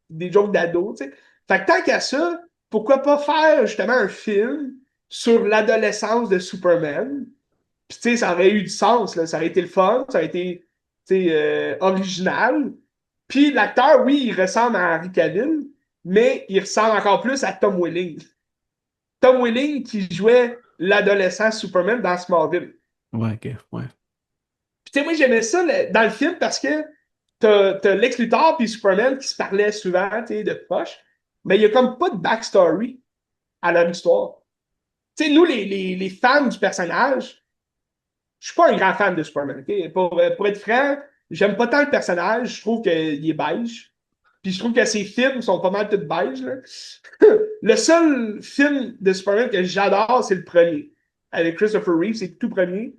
des jokes d'ado, tu sais. Fait que tant qu'à ça, pourquoi pas faire justement un film sur l'adolescence de Superman? Puis, tu sais, ça aurait eu du sens, là. Ça aurait été le fun, ça aurait été, tu sais, original. Puis, l'acteur, oui, il ressemble à Henry Cavill, mais il ressemble encore plus à Tom Welling. Tom Welling qui jouait l'adolescent Superman dans Smallville. Ouais, ok, ouais. Puis, tu sais, moi, j'aimais ça dans le film parce que t'as Lex Luthor puis Superman qui se parlaient souvent, tu sais, de poche, mais il y a comme pas de backstory à leur histoire. Tu sais, nous, les fans du personnage, je suis pas un grand fan de Superman. Ok? Pour être franc, j'aime pas tant le personnage. Je trouve qu'il est beige. Puis je trouve que ses films sont pas mal tous beige. Là. Le seul film de Superman que j'adore, c'est le premier. Avec Christopher Reeve, c'est le tout premier.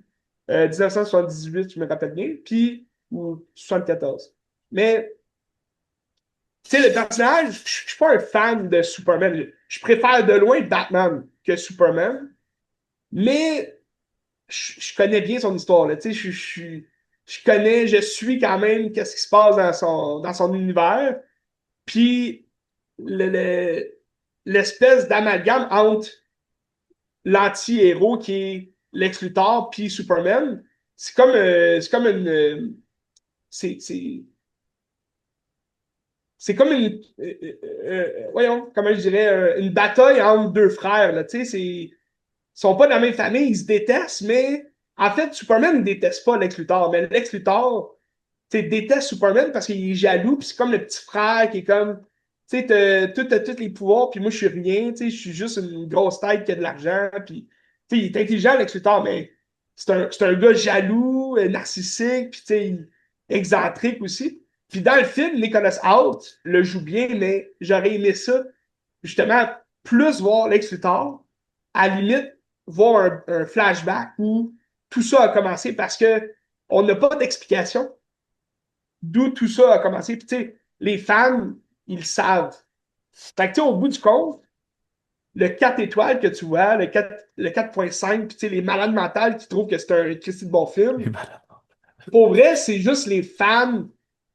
1978, je me rappelle bien. Puis, ou 74. Mais, tu sais, le personnage, je suis pas un fan de Superman. Je préfère de loin Batman que Superman. Mais je connais bien son histoire, là. Tu sais, je connais, je suis quand même qu'est-ce qui se passe dans son univers. Puis, l'espèce d'amalgame entre l'anti-héros qui est Lex Luthor puis Superman, c'est comme une. C'est c'est comme voyons, comment je dirais, une bataille entre deux frères, là, tu sais, ils sont pas de la même famille, ils se détestent, mais en fait, Superman ne déteste pas Lex Luthor, mais Lex Luthor, tu sais, déteste Superman parce qu'il est jaloux, puis c'est comme le petit frère qui est comme, tu sais, t'as tous les pouvoirs, puis moi, je suis rien, tu sais, je suis juste une grosse tête qui a de l'argent, puis, tu sais, il est intelligent, Lex Luthor, mais c'est un gars jaloux, narcissique, puis, tu sais, excentrique aussi. Puis dans le film, Nicholas Hoult le joue bien, mais j'aurais aimé ça, justement, plus voir Lex Luthor, à la limite, voir un flashback où tout ça a commencé parce que on n'a pas d'explication d'où tout ça a commencé. Puis, tu sais, les fans, ils le savent. Fait que, tu sais, au bout du compte, le 4 étoiles que tu vois, le 4.5, puis, tu sais, les malades mentales qui trouvent que c'est un Christy de bon Les film, malades. pour vrai, c'est juste les fans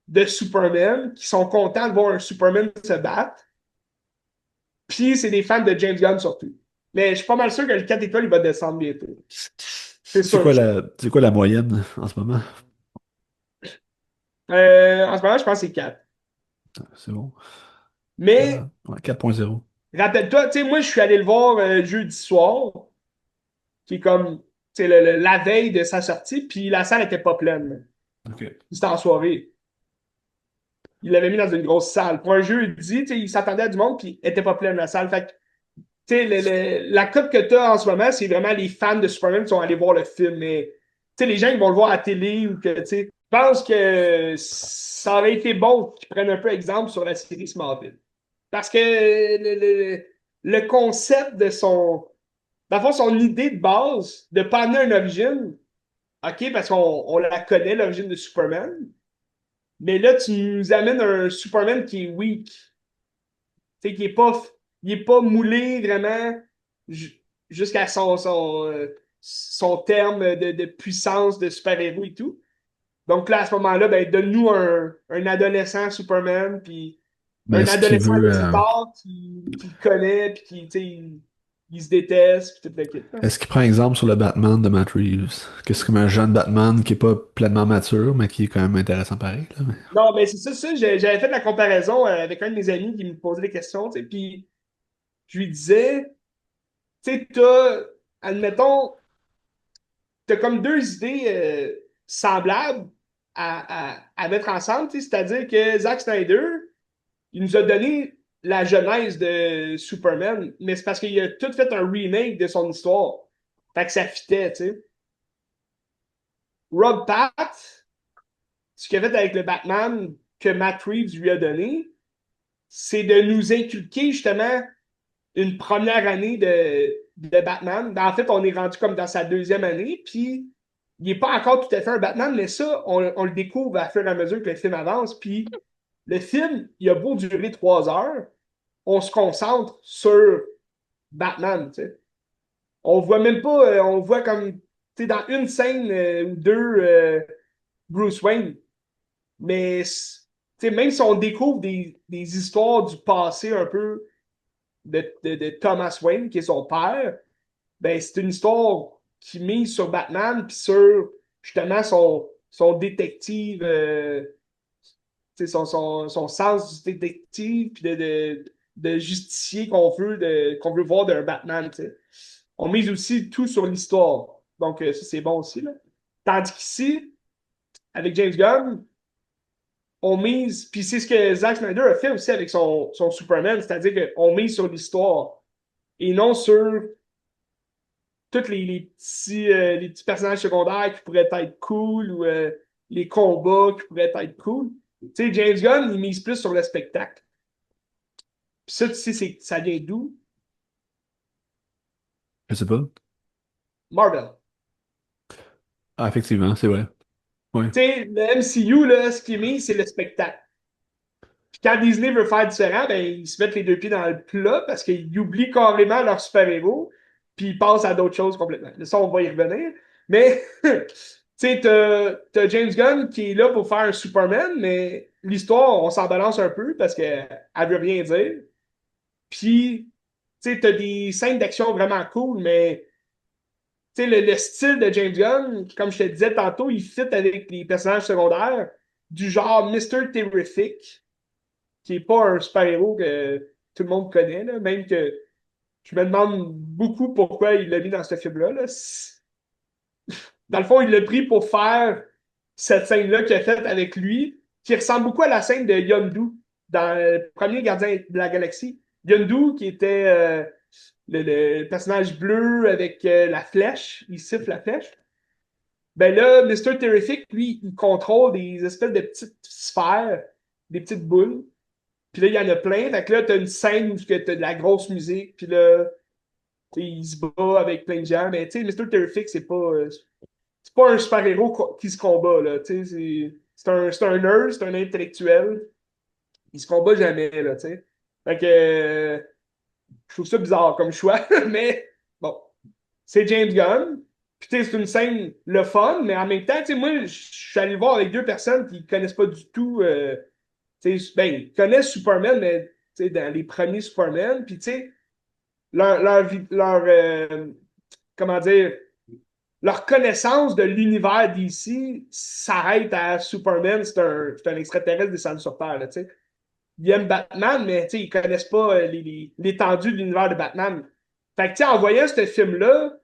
de Superman qui sont contents de voir un Superman se battre. Puis, c'est des fans de James Gunn surtout. Mais je suis pas mal sûr que le 4 étoiles, il va descendre bientôt. C'est sûr. C'est quoi la moyenne en ce moment? En ce moment, je pense que c'est 4. C'est bon. Mais, Ouais, 4.0. rappelle-toi, tu sais, moi, je suis allé le voir jeudi soir, qui est comme, tu sais, la veille de sa sortie, puis la salle était pas pleine. OK. C'était en soirée. Il l'avait mis dans une grosse salle. Pour un jeudi, tu sais, il s'attendait à du monde, puis elle était pas pleine, la salle. Fait que, tu sais, la cote que tu as en ce moment, c'est vraiment les fans de Superman qui sont allés voir le film. Mais, tu sais, les gens qui vont le voir à la télé ou que, tu sais, je pense que ça aurait été bon qu'ils prennent un peu exemple sur la série Smallville. Parce que le concept de son. Dans le fond, son idée de base de pas amener une origine, OK, parce qu'on la connaît, l'origine de Superman, mais là, tu nous amènes un Superman qui est weak. Tu sais, il est pas moulé vraiment jusqu'à son terme de puissance de super-héros et tout. Donc là, à ce moment-là, ben, donne-nous un adolescent Superman, puis Mais un est-ce qu'il adolescent veut, Luthor qui le connaît, puis qui, tu sais, il se déteste, puis tout le kit, là. est-ce qu'il prend exemple sur le Batman de Matt Reeves? Que c'est comme un jeune Batman qui est pas pleinement mature, mais qui est quand même intéressant pareil, là, mais- Non, mais c'est ça, j'avais fait la comparaison avec un de mes amis qui me posait des questions, tu sais, puis je lui disais, tu sais, admettons, t'as comme deux idées semblables à mettre ensemble, tu sais, c'est-à-dire que Zack Snyder, il nous a donné la genèse de Superman, mais c'est parce qu'il a tout fait un remake de son histoire. Fait que ça fitait, tu sais. Rob Pat, ce qu'il a fait avec le Batman que Matt Reeves lui a donné, c'est de nous inculquer justement une première année de Batman. Ben, en fait, on est rendu comme dans sa deuxième année, puis il n'est pas encore tout à fait un Batman, mais ça, on le découvre à fur et à mesure que le film avance. Puis le film, il a beau durer 3 heures, on se concentre sur Batman. Tu sais. On voit même pas, on voit comme, tu sais, dans une scène ou deux, Bruce Wayne. Mais, tu sais, même si on découvre des histoires du passé un peu de Thomas Wayne, qui est son père, ben, c'est une histoire qui mise sur Batman, puis sur justement son détective, son sens du détective, puis de justicier qu'on veut voir d'un Batman. T'sais. On mise aussi tout sur l'histoire. Donc, ça, c'est bon aussi. Là. Tandis qu'ici, avec James Gunn, on mise, puis c'est ce que Zack Snyder a fait aussi avec son Superman, c'est-à-dire qu'on mise sur l'histoire et non sur tous les petits personnages secondaires qui pourraient être cool ou les combats qui pourraient être cool. Tu sais, James Gunn, il mise plus sur le spectacle. Puis ça, tu sais, ça vient d'où? Je sais pas. Marvel. Ah, effectivement, c'est vrai. Ouais. Tu sais, le MCU, là, ce qu'il met, c'est le spectacle. Puis quand Disney veut faire différent, ben, ils se mettent les deux pieds dans le plat parce qu'ils oublient carrément leurs super-héros, puis ils passent à d'autres choses complètement. Ça, on va y revenir. Mais, tu sais, t'as James Gunn qui est là pour faire un Superman, mais l'histoire, on s'en balance un peu parce qu'elle veut rien dire. Puis, tu sais, t'as des scènes d'action vraiment cool, mais tu sais, le style de James Gunn, comme je te disais tantôt, il fit avec les personnages secondaires du genre Mr. Terrific. qui est pas un super-héros que tout le monde connaît, là, même que je me demande beaucoup pourquoi il l'a mis dans ce film-là. Là. Dans le fond, il l'a pris pour faire cette scène-là qu'il a faite avec lui, qui ressemble beaucoup à la scène de Yondu dans le premier Gardien de la Galaxie. Yondu, qui était le personnage bleu avec la flèche, il siffle la flèche. Ben là, Mr. Terrific, lui, il contrôle des espèces de petites sphères, des petites boules. Puis là, il y en a plein. Fait que là, t'as une scène où t'as de la grosse musique. Puis là, il se bat avec plein de gens. Mais tu sais, Mr. Terrific, c'est pas un super-héros qui se combat, là. Tu sais, c'est un nerd, c'est un intellectuel. Il se combat jamais, là, tu sais. Fait que je trouve ça bizarre comme choix. Mais bon, c'est James Gunn. Puis tu sais, c'est une scène le fun, mais en même temps, tu sais, moi, je suis allé le voir avec deux personnes qui connaissent pas du tout. Tu sais, ben, ils connaissent Superman, mais tu sais, dans les premiers Superman. Puis tu sais, leur comment dire, leur connaissance de l'univers d'ici s'arrête à Superman, c'est un extraterrestre descendu sur Terre, là, tu sais. Ils aiment Batman, mais tu sais, ils connaissent pas l'étendue de l'univers de Batman. Fait que, tu sais, en voyant ce film-là,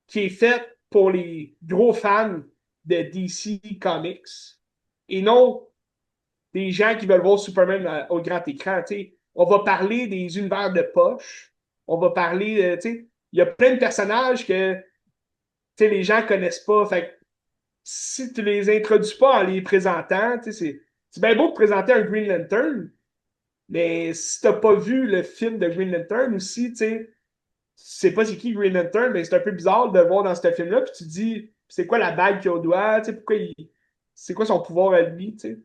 qui est fait pour les gros fans de DC Comics, et non des gens qui veulent voir Superman au grand écran, tu sais, on va parler des univers de poche, on va parler, tu sais, il y a plein de personnages que les gens connaissent pas. Fait que si tu les introduis pas en les présentant, c'est bien beau de présenter un Green Lantern, mais si t'as pas vu le film de Green Lantern aussi, tu sais pas c'est qui Green Lantern, mais c'est un peu bizarre de le voir dans ce film-là, puis tu te dis, c'est quoi la bague qu'il a au doigt, c'est quoi son pouvoir à lui, tu sais.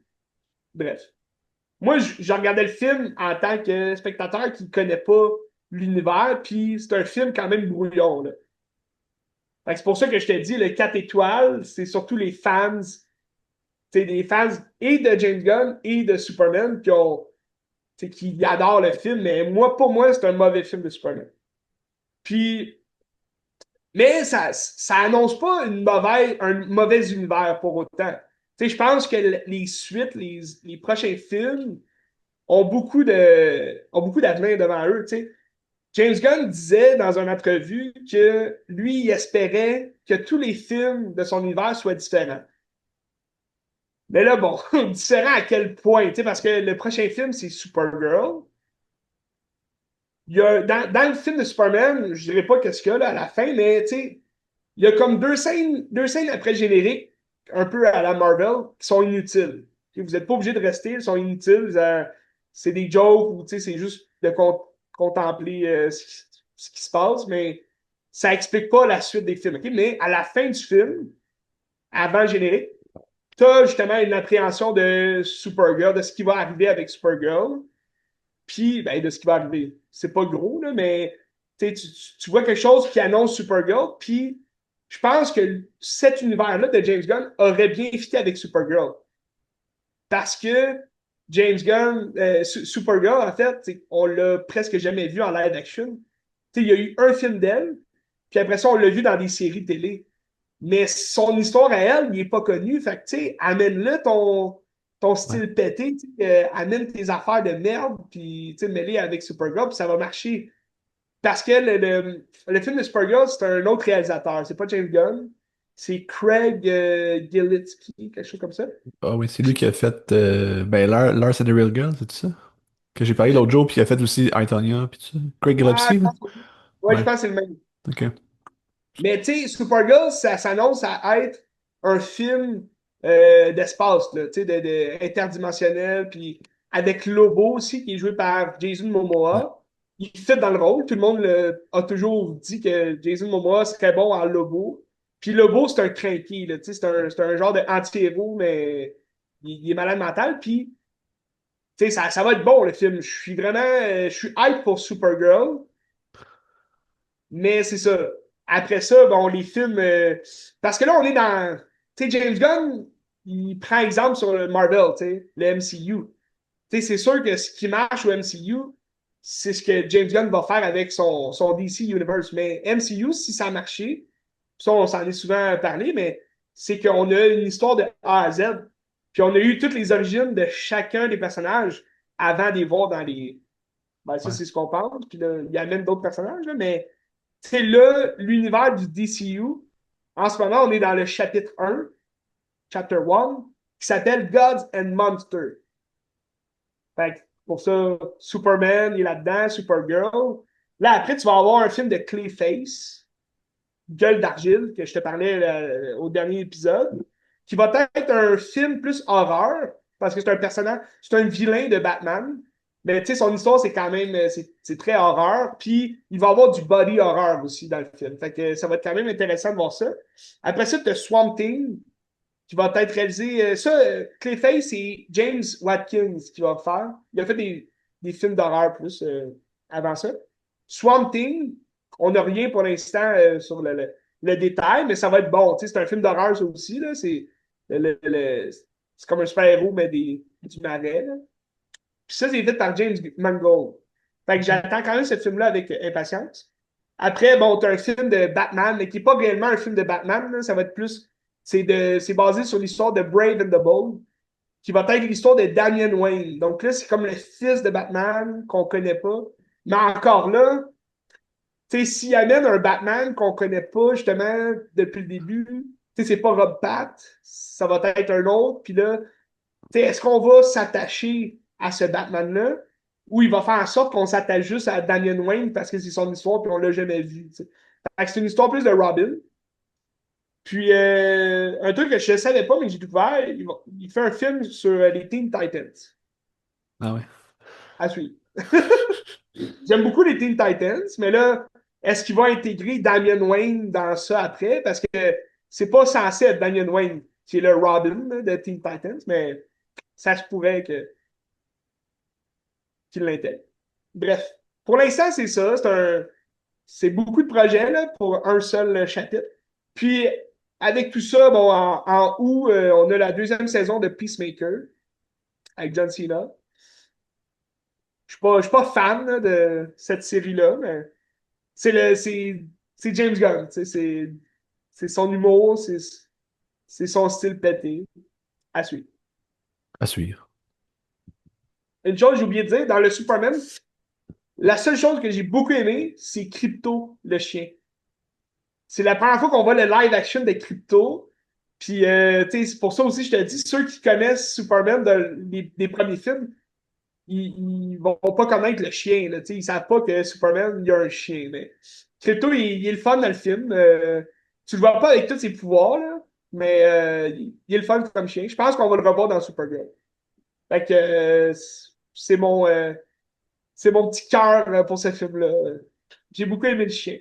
Bref. Moi, je regardais le film en tant que spectateur qui connaît pas l'univers, puis c'est un film quand même brouillon, là. C'est pour ça que je te dis, le 4 étoiles, c'est surtout les fans, des fans et de James Gunn et de Superman qui adorent le film, mais moi, pour moi, c'est un mauvais film de Superman. Puis, mais ça annonce pas un mauvais univers pour autant. Je pense que les suites, les prochains films ont beaucoup d'avenir devant eux. T'sais. James Gunn disait dans une entrevue que lui, il espérait que tous les films de son univers soient différents. Mais là, bon, différent à quel point? Parce que le prochain film, c'est Supergirl. Dans le film de Superman, je dirais pas qu'est-ce qu'il y a là, à la fin, mais il y a comme deux scènes après le générique, un peu à la Marvel, qui sont inutiles. Vous n'êtes pas obligé de rester, ils sont inutiles. C'est des jokes ou c'est juste de contempler ce qui se passe, mais ça explique pas la suite des films. Okay? Mais à la fin du film, avant le générique, tu as justement une appréhension de Supergirl, de ce qui va arriver avec Supergirl, puis ben, de ce qui va arriver. C'est pas gros, là, mais tu vois quelque chose qui annonce Supergirl, puis je pense que cet univers-là de James Gunn aurait bien fité avec Supergirl. Parce que James Gunn, Supergirl, en fait, on l'a presque jamais vu en live action. Il y a eu un film d'elle, puis après ça, on l'a vu dans des séries télé. Mais son histoire à elle, il n'est pas connu. Fait que, tu sais, amène-le ton Ouais. style pété, amène tes affaires de merde, puis, tu sais, mêlé avec Supergirl, puis ça va marcher. Parce que le film de Supergirl, c'est un autre réalisateur. C'est pas James Gunn. C'est Craig Gillespie, quelque chose comme ça. Ah oui, c'est lui qui a fait ben, Lars and the Real Girl, c'est ça? Que j'ai parlé l'autre jour, puis il a fait aussi I, Tonya, puis tout ça. Craig Ouais, Gillespie, là? ouais, je Ouais, pense que c'est le même. ok. Mais tu sais, Supergirl, ça s'annonce à être un film d'espace, là, tu sais, interdimensionnel, puis avec Lobo aussi, qui est joué par Jason Ouais. Momoa. Il fit dans le rôle. Tout le monde a toujours dit que Jason Momoa serait bon en Lobo. Puis Lobo, c'est un cranky, là, tu sais, c'est un genre d'anti-héros, mais il est malade mental. Puis, tu sais, ça va être bon, le film. Je suis hype pour Supergirl. Mais c'est ça. Après ça, bon, les films. Parce que là, on est dans. Tu sais, James Gunn, il prend exemple sur le Marvel, tu sais, le MCU. Tu sais, c'est sûr que ce qui marche au MCU, c'est ce que James Gunn va faire avec son DC Universe. Mais MCU, si ça a marché, ça, on s'en est souvent parlé, mais c'est qu'on a une histoire de A à Z. Puis on a eu toutes les origines de chacun des personnages. avant de les voir dans les. Ben, ça, Ouais. c'est ce qu'on pense. Puis là, il amène d'autres personnages, là, mais c'est là, l'univers du DCU. En ce moment, on est dans le chapitre 1, chapter 1, qui s'appelle Gods and Monsters. Fait que pour ça, Superman il est là-dedans, Supergirl. Là, après, tu vas avoir un film de Clayface, Gueule d'argile, que je te parlais au dernier épisode, qui va être un film plus horreur, parce que c'est un personnage, c'est un vilain de Batman. Mais tu sais, son histoire, c'est quand même, c'est très horreur. Puis, il va y avoir du body horror aussi dans le film. Fait que ça va être quand même intéressant de voir ça. Après ça, tu as Swamp Thing, qui va être réalisé. Clayface, c'est James Watkins qui va faire. Il a fait des films d'horreur plus avant ça. Swamp Thing, on n'a rien pour l'instant sur le détail, mais ça va être bon. C'est un film d'horreur, ça aussi. Là. C'est comme un super-héros, mais du marais. Là. Puis ça, c'est fait par James Mangold. Fait que j'attends quand même ce film-là avec impatience. Après, bon, t'as un film de Batman, mais qui n'est pas réellement un film de Batman. Là. Ça va être plus. C'est basé sur l'histoire de Brave and the Bold, qui va être l'histoire de Damian Wayne. Donc là, c'est comme le fils de Batman qu'on ne connaît pas. Mais encore là, tu sais, s'il amène un Batman qu'on ne connaît pas, justement, depuis le début, tu sais, c'est pas Rob Pat, ça va être un autre. Puis là, est-ce qu'on va s'attacher à ce Batman-là ou il va faire en sorte qu'on s'attache juste à Damian Wayne parce que c'est son histoire et on l'a jamais vu? T'sais. Fait que c'est une histoire plus de Robin. Puis, un truc que je ne savais pas, mais que j'ai découvert, il fait un film sur les Teen Titans. Ah ouais. À suivre. J'aime beaucoup les Teen Titans, mais là, est-ce qu'il va intégrer Damian Wayne dans ça après? Parce que c'est pas censé être Damian Wayne qui est le Robin là, de Teen Titans, mais ça se pourrait qu'il l'intègre. Bref, pour l'instant, c'est ça. C'est beaucoup de projets là, pour un seul chapitre. Puis, avec tout ça, bon, en août, on a la deuxième saison de Peacemaker avec John Cena. Je suis pas fan là, de cette série-là, mais c'est James Gunn. C'est son humour, c'est son style pété. À suivre. À suivre. Une chose, j'ai oublié de dire, dans le Superman, la seule chose que j'ai beaucoup aimé, c'est Crypto, le chien. C'est la première fois qu'on voit le live action de Crypto. Puis, c'est pour ça aussi, je te dis, ceux qui connaissent Superman des premiers films, ils vont pas connaître le chien. Là, ils savent pas que Superman, il y a un chien. Mais Crypto, il est le fun dans le film. Tu le vois pas avec tous ses pouvoirs, là, mais il est le fun comme chien. Je pense qu'on va le revoir dans Supergirl. Fait que c'est mon petit cœur pour ce film-là. J'ai beaucoup aimé le chien.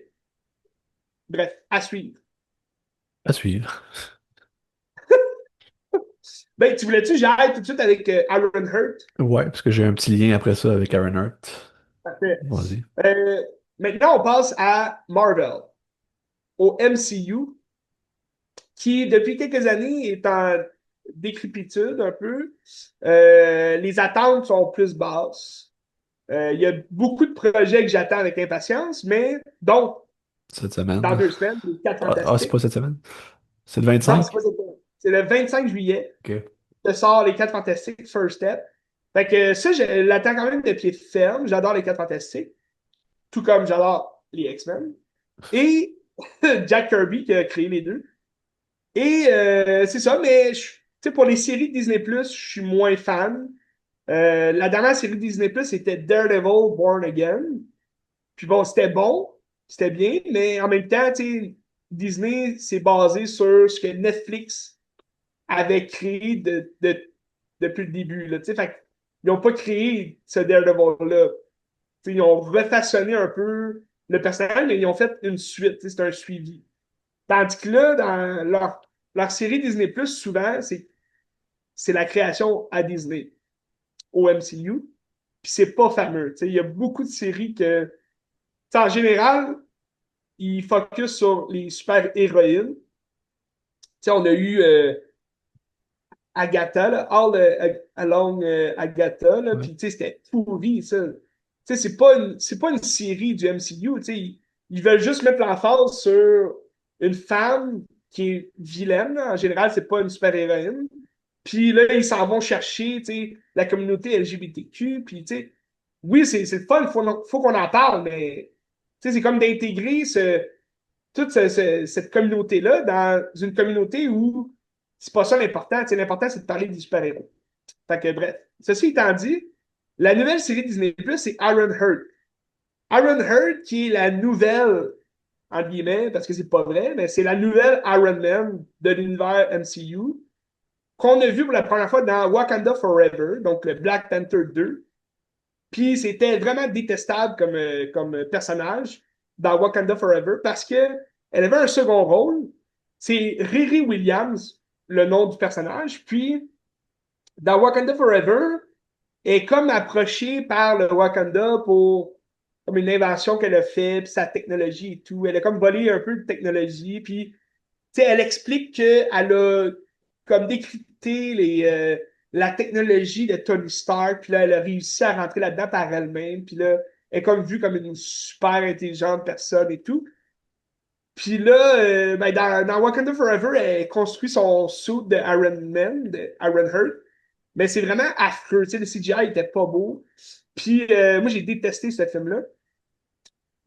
Bref, à suivre. À suivre. Ben, tu voulais-tu j'arrête tout de suite avec Aaron Hurt? Ouais, parce que j'ai un petit lien après ça avec Aaron Hart. Parfait. Vas-y. Euh, Maintenant, on passe à Marvel, au MCU, qui, depuis quelques années, est en décrépitude un peu. Les attentes sont plus basses. Il y a beaucoup de projets que j'attends avec impatience, mais donc, Cette semaine. dans 2 semaines, les 4 C'est pas Fantastiques. cette semaine? C'est le Non, 25? c'est pas cette semaine. C'est le 25 juillet Ok. que sort les 4 Fantastiques First Step. Fait que ça, je l'attends quand même de pied ferme. J'adore les 4 Fantastiques, tout comme j'adore les X-Men. Et Jack Kirby qui a créé les deux. Et c'est ça, mais pour les séries de Disney+, je suis moins fan. La dernière série de Disney+, c'était Daredevil Born Again. Puis bon, c'était bien, mais en même temps, Disney s'est basé sur ce que Netflix avait créé depuis le début. Là, fait, ils n'ont pas créé ce Daredevil-là. Ils ont refaçonné un peu le personnage, mais ils ont fait une suite. C'est un suivi. Tandis que là, dans leur série Disney+, souvent, c'est la création à Disney, au MCU. Puis c'est pas fameux. Il y a beaucoup de séries que, en général, ils focus sur les super-héroïnes. On a eu Agatha, là, All Along Agatha, là, Ouais. puis c'était pourri, ça. C'est pas une série du MCU, ils veulent juste mettre l'emphase sur une femme qui est vilaine, là. En général, c'est pas une super-héroïne. Puis là, ils s'en vont chercher, tu sais, la communauté LGBTQ. Puis, tu sais, oui, c'est le fun, faut qu'on en parle, mais, tu sais, c'est comme d'intégrer toute cette communauté-là dans une communauté où c'est pas ça l'important. Tu sais, l'important, c'est de parler des super-héros. Fait que, bref. Ceci étant dit, la nouvelle série Disney+, c'est Ironheart. Ironheart, qui est la nouvelle, en guillemets, parce que c'est pas vrai, mais c'est la nouvelle Iron Man de l'univers MCU qu'on a vu pour la première fois dans Wakanda Forever, donc le Black Panther 2. Puis c'était vraiment détestable comme personnage dans Wakanda Forever parce que elle avait un second rôle. C'est Riri Williams, le nom du personnage. Puis dans Wakanda Forever, elle est comme approchée par le Wakanda pour comme une invention qu'elle a fait, puis sa technologie et tout. Elle a comme volé un peu de technologie, puis elle explique qu'elle a comme décrypté la technologie de Tony Stark, puis là, elle a réussi à rentrer là-dedans par elle-même, puis là, elle est comme vue comme une super intelligente personne et tout. Puis là, ben, dans Wakanda Forever, elle construit son suit de Iron Man, de Iron Heart, mais c'est vraiment affreux, tu sais, le CGI était pas beau. Puis moi, j'ai détesté ce film-là.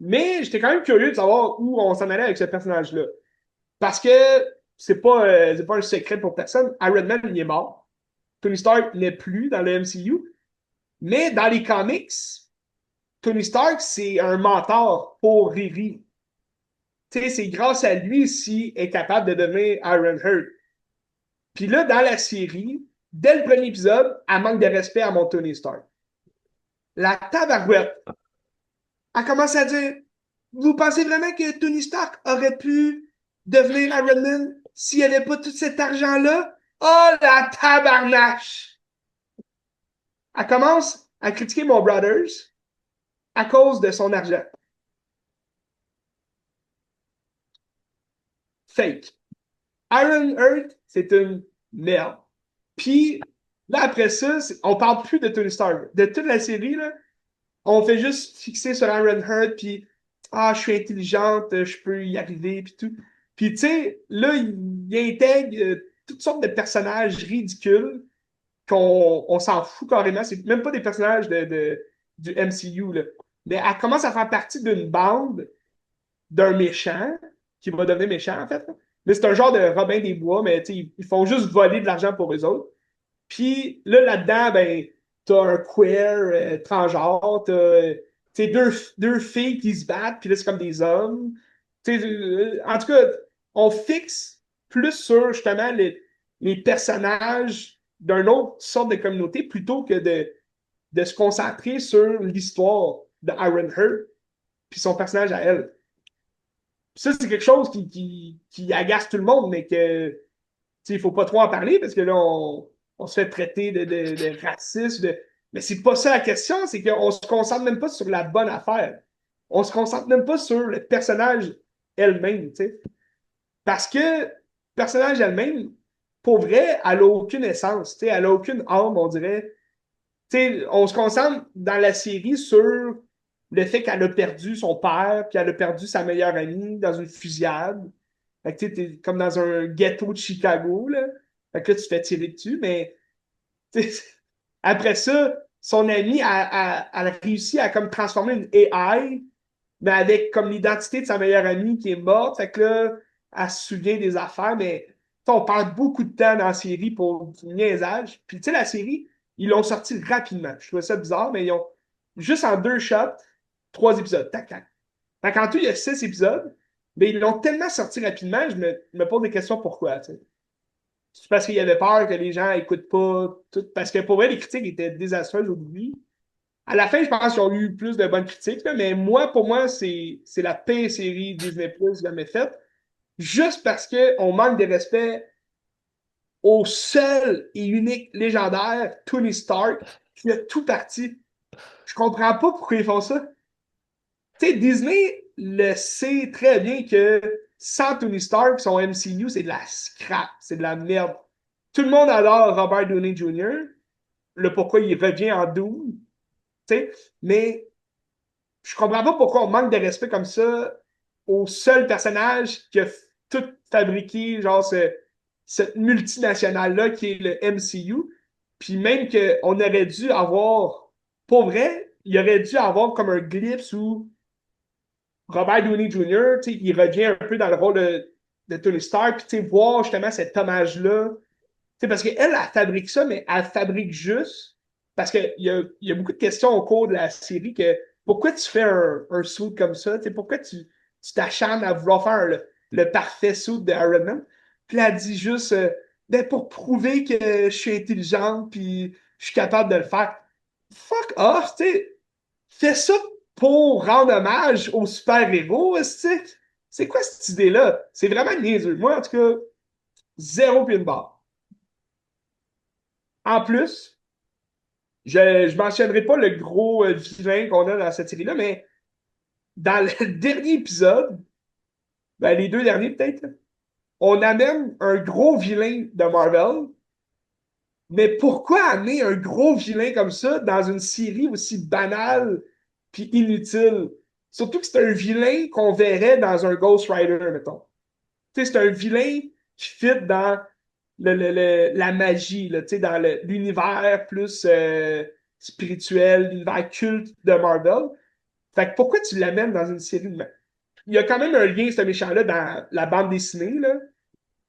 Mais j'étais quand même curieux de savoir où on s'en allait avec ce personnage-là. Parce que c'est pas un secret pour personne. Iron Man, il est mort. Tony Stark n'est plus dans le MCU. Mais dans les comics, Tony Stark, c'est un mentor pour Riri. Tu sais, c'est grâce à lui s'il est capable de devenir Ironheart. Puis là, dans la série, dès le premier épisode, elle manque de respect à mon Tony Stark. La tabarouette, elle commence à dire, vous pensez vraiment que Tony Stark aurait pu devenir Iron Man s'il n'y avait pas tout cet argent-là? Oh, la tabarnache! Elle commence à critiquer mon Brothers à cause de son argent. Fake. Iron Earth, c'est une merde. Puis, là, après ça, on parle plus de Tony Stark. De toute la série, là, on fait juste fixer sur Iron Heart, puis ah, je suis intelligente, je peux y arriver, puis tout. Puis tu sais, là, il intègre toutes sortes de personnages ridicules qu'on s'en fout carrément. C'est même pas des personnages du MCU, là. Mais elle commence à faire partie d'une bande d'un méchant qui va devenir méchant, en fait. Mais c'est un genre de Robin des Bois, mais tu sais, ils font juste voler de l'argent pour eux autres. Puis là, là-dedans, ben, t'as un queer transgenre, t'as deux filles qui se battent, puis là, c'est comme des hommes. En tout cas, on fixe plus sur justement les personnages d'une autre sorte de communauté plutôt que de se concentrer sur l'histoire de Ironheart puis son personnage à elle. Ça, c'est quelque chose qui agace tout le monde, mais que il faut pas trop en parler parce que là, on se fait traiter de raciste. Mais c'est pas ça la question, c'est qu'on se concentre même pas sur la bonne affaire. On se concentre même pas sur le personnage elle-même, tu sais. Parce que le personnage elle-même, pour vrai, elle a aucune essence, tu sais, elle a aucune âme, on dirait. Tu sais, on se concentre dans la série sur le fait qu'elle a perdu son père, puis elle a perdu sa meilleure amie dans une fusillade. Fait que tu sais, t'es comme dans un ghetto de Chicago, là. Fait que là, tu te fais tirer dessus, mais après ça, son amie a réussi à comme transformer une AI, mais avec comme l'identité de sa meilleure amie qui est morte. Fait que là, elle se souvient des affaires, mais on perd beaucoup de temps dans la série pour du niaisage. Puis tu sais, la série, ils l'ont sorti rapidement. Je trouvais ça bizarre, mais ils ont juste en deux shots, trois épisodes. Tac, tac. Fait qu'en tout, il y a six épisodes, mais ils l'ont tellement sorti rapidement, je me pose des questions pourquoi. Tu sais. C'est parce qu'il y avait peur que les gens n'écoutent pas tout. Parce que pour vrai, les critiques étaient désastreuses au début. À la fin, je pense qu'ils ont eu plus de bonnes critiques, là, mais moi, pour moi, c'est la pire série Disney Plus jamais faite. Juste parce qu'on manque de respect au seul et unique légendaire Tony Stark qui a tout parti. Je comprends pas pourquoi ils font ça. Tu sais, Disney le sait très bien que sans Tony Stark, son MCU, c'est de la scrap, c'est de la merde. Tout le monde adore Robert Downey Jr., le pourquoi il revient en Doom, tu sais, mais je comprends pas pourquoi on manque de respect comme ça au seul personnage qui a tout fabriqué, genre cette multinationale-là qui est le MCU. Puis même qu'on aurait dû avoir, pour vrai, il aurait dû avoir comme un glimpse où Robert Downey Jr., tu sais, il revient un peu dans le rôle de Tony Stark, puis tu sais, voir justement cet hommage-là. Tu sais, parce qu'elle, elle fabrique ça, mais elle fabrique juste parce qu'il y a beaucoup de questions au cours de la série que pourquoi tu fais un suit comme ça? Tu sais, pourquoi tu t'acharnes à vouloir faire le parfait suit de Iron Man? Puis là, elle dit juste ben, pour prouver que je suis intelligente puis je suis capable de le faire. Fuck off, tu sais. Fais ça pour rendre hommage aux super-héros, est-ce que c'est quoi cette idée-là? C'est vraiment niaiseux. Moi, en tout cas, zéro puis une barre. En plus, je ne mentionnerai pas le gros vilain qu'on a dans cette série-là, mais dans le dernier épisode, ben, les deux derniers peut-être, on amène un gros vilain de Marvel. Mais pourquoi amener un gros vilain comme ça dans une série aussi banale puis inutile? Surtout que c'est un vilain qu'on verrait dans un Ghost Rider, mettons. Tu sais, c'est un vilain qui fit dans la magie, là, tu sais, dans l'univers plus spirituel, l'univers culte de Marvel. Fait que pourquoi tu l'amènes dans une série de... Il y a quand même un lien, ce méchant-là, dans la bande dessinée, là,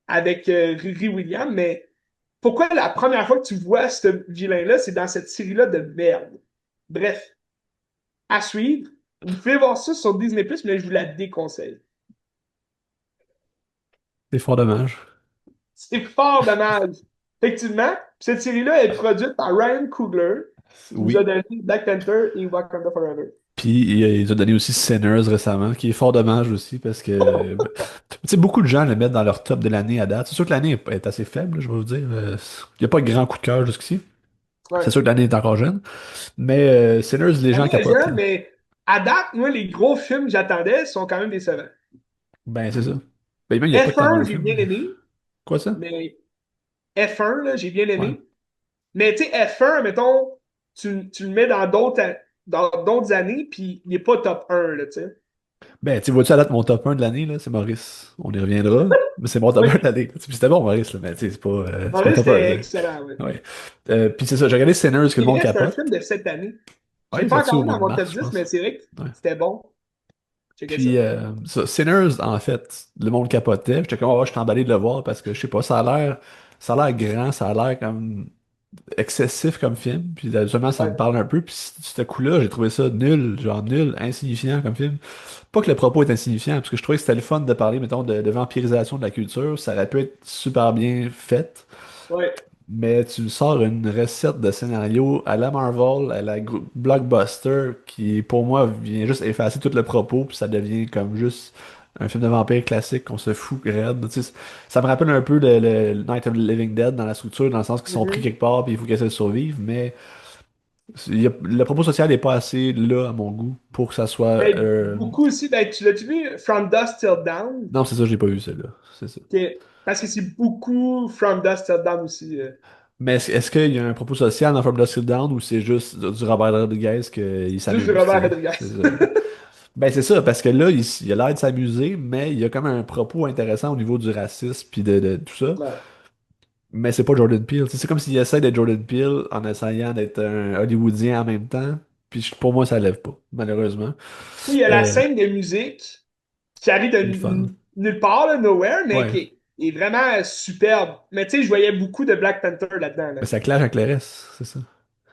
avec Riri Williams, mais pourquoi la première fois que tu vois ce vilain-là, c'est dans cette série-là de merde? Bref, à suivre. Vous pouvez voir ça sur Disney+, mais je vous la déconseille. C'est fort dommage. C'est fort dommage. Effectivement, cette série-là est produite par Ryan Coogler, qui nous a Oui. donné Black Panther et Wakanda Forever. Puis ils ont donné aussi Sinners récemment, qui est fort dommage aussi parce que tu sais, beaucoup de gens le mettent dans leur top de l'année à date. C'est sûr que l'année est assez faible, je vais vous dire. Il n'y a pas de grand coup de cœur jusqu'ici. C'est Ouais. sûr que l'année est encore jeune. Mais Sinners, les gens L'année est capotent, jeune, là. mais à date, moi, les gros films que j'attendais sont quand même décevants. Ben, c'est ça. Ben, même, il n'y a pas tant de F1, bons j'ai films. bien aimé, Quoi ça? mais F1, là, j'ai bien Ouais. aimé. Mais tu sais, F1, mettons, tu le mets dans d'autres années, puis il n'est pas top 1, là, tu sais. Ben, tu vois-tu à date mon top 1 de l'année, là, c'est Maurice. On y reviendra. Mais c'est mon top Oui, 1 de l'année. Puis c'était bon, Maurice, là, mais tu sais, c'est pas le Maurice, top 1, c'était là. excellent, oui. Ouais. Puis c'est ça, j'ai regardé Sinners que le C'est monde vrai, c'est un capote. film de cette année. Je Ouais, l'ai il est pas sorti encore au mis mois dans de mon top mars, je 10, mais pense. c'est vrai que Ouais. c'était bon. Checkez ça. Puis ça, Sinners, en fait, le monde capotait. J'étais comme, oh, je suis emballé de le voir parce que je sais pas, ça a l'air grand, ça a l'air comme excessif comme film. Puis seulement ça me Ouais. parle un peu. Puis ce coup-là, j'ai trouvé ça nul, genre nul, insignifiant comme film. Pas que le propos est insignifiant, parce que je trouvais que c'était le fun de parler, mettons, de vampirisation de la culture. Ça aurait pu être super bien fait. Ouais. Mais tu sors une recette de scénario à la Marvel, à la blockbuster, qui pour moi vient juste effacer tout le propos, puis ça devient comme juste un film de vampire classique qu'on se fout raide. Tu sais, ça me rappelle un peu le Night of the Living Dead dans la structure, dans le sens qu'ils sont pris Mhm. quelque part, puis il faut qu'ils essaient de survivre, mais le propos social n'est pas assez là à mon goût pour que ça soit. Ben, beaucoup aussi, ben, tu l'as-tu vu, From Dusk Till Dawn? Non, c'est ça, j'ai pas vu celle-là. C'est ça. Parce que c'est beaucoup From Dusk Till Dawn aussi. Mais est-ce qu'il y a un propos social dans From Dusk Till Dawn ou c'est juste du Robert Rodriguez qu'il Juste de s'amuse, tu Robert sais? Rodriguez. C'est ça. Ben c'est ça, parce que là, il a l'air de s'amuser, mais il y a comme un propos intéressant au niveau du racisme puis de tout ça. Ouais. Mais c'est pas Jordan Peele. Tu sais, c'est comme s'il essaie d'être Jordan Peele en essayant d'être un Hollywoodien en même temps. Puis pour moi, ça lève pas, malheureusement. Il y a la Euh, scène de musique qui arrive de c'est le fun. nulle part, là, nowhere, mais Ouais. qui est vraiment superbe. Mais tu sais, je voyais beaucoup de Black Panther là-dedans. Là. Mais ça clash avec le reste, c'est ça.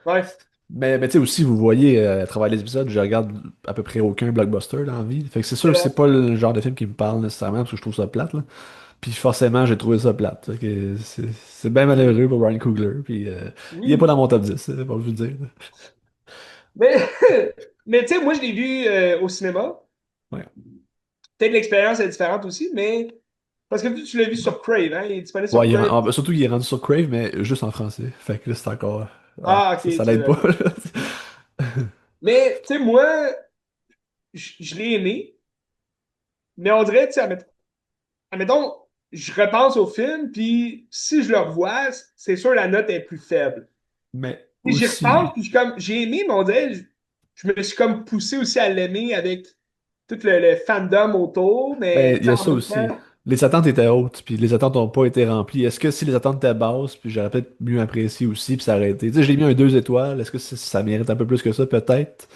Ouais. Mais tu sais aussi, vous voyez, à travers les épisodes, je regarde à peu près aucun blockbuster dans la vie. Fait que c'est C'est sûr que vrai. c'est pas le genre de film qui me parle nécessairement parce que je trouve ça plate, là. Puis forcément, j'ai trouvé ça plate. Fait que c'est bien malheureux pour Ryan Coogler. Puis il est pas Oui. dans mon top 10, pour vous le dire. Mais, mais tu sais, moi, je l'ai vu au cinéma. Ouais. Peut-être l'expérience est différente aussi, mais. Parce que tu l'as vu sur Crave, hein? Il est disponible sur Ouais, Crave. surtout qu'il est rendu sur Crave, mais juste en français. Fait que là, c'est encore. Ah, Ah, ok, ça tu l'aide l'as pas, vu. là. Mais, tu sais, moi, je l'ai aimé, mais on dirait, tu sais, admettons, je repense au film, puis si je le revois, c'est sûr la note est plus faible. Mais Puis j'y repense, aussi. puis j'ai aimé, mais on dirait, je me suis comme poussé aussi à l'aimer avec tout le fandom autour, Ben, mais il tu y sais, a en ça même temps, aussi. les attentes étaient hautes, puis les attentes n'ont pas été remplies. Est-ce que si les attentes étaient basses, puis j'aurais peut-être mieux apprécié aussi, puis ça aurait été. Tu sais, j'ai mis un 2 étoiles. Est-ce que ça mérite un peu plus que ça, peut-être?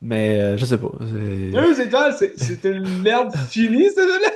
Mais je sais pas. 2 étoiles, c'est une merde finie, ce là.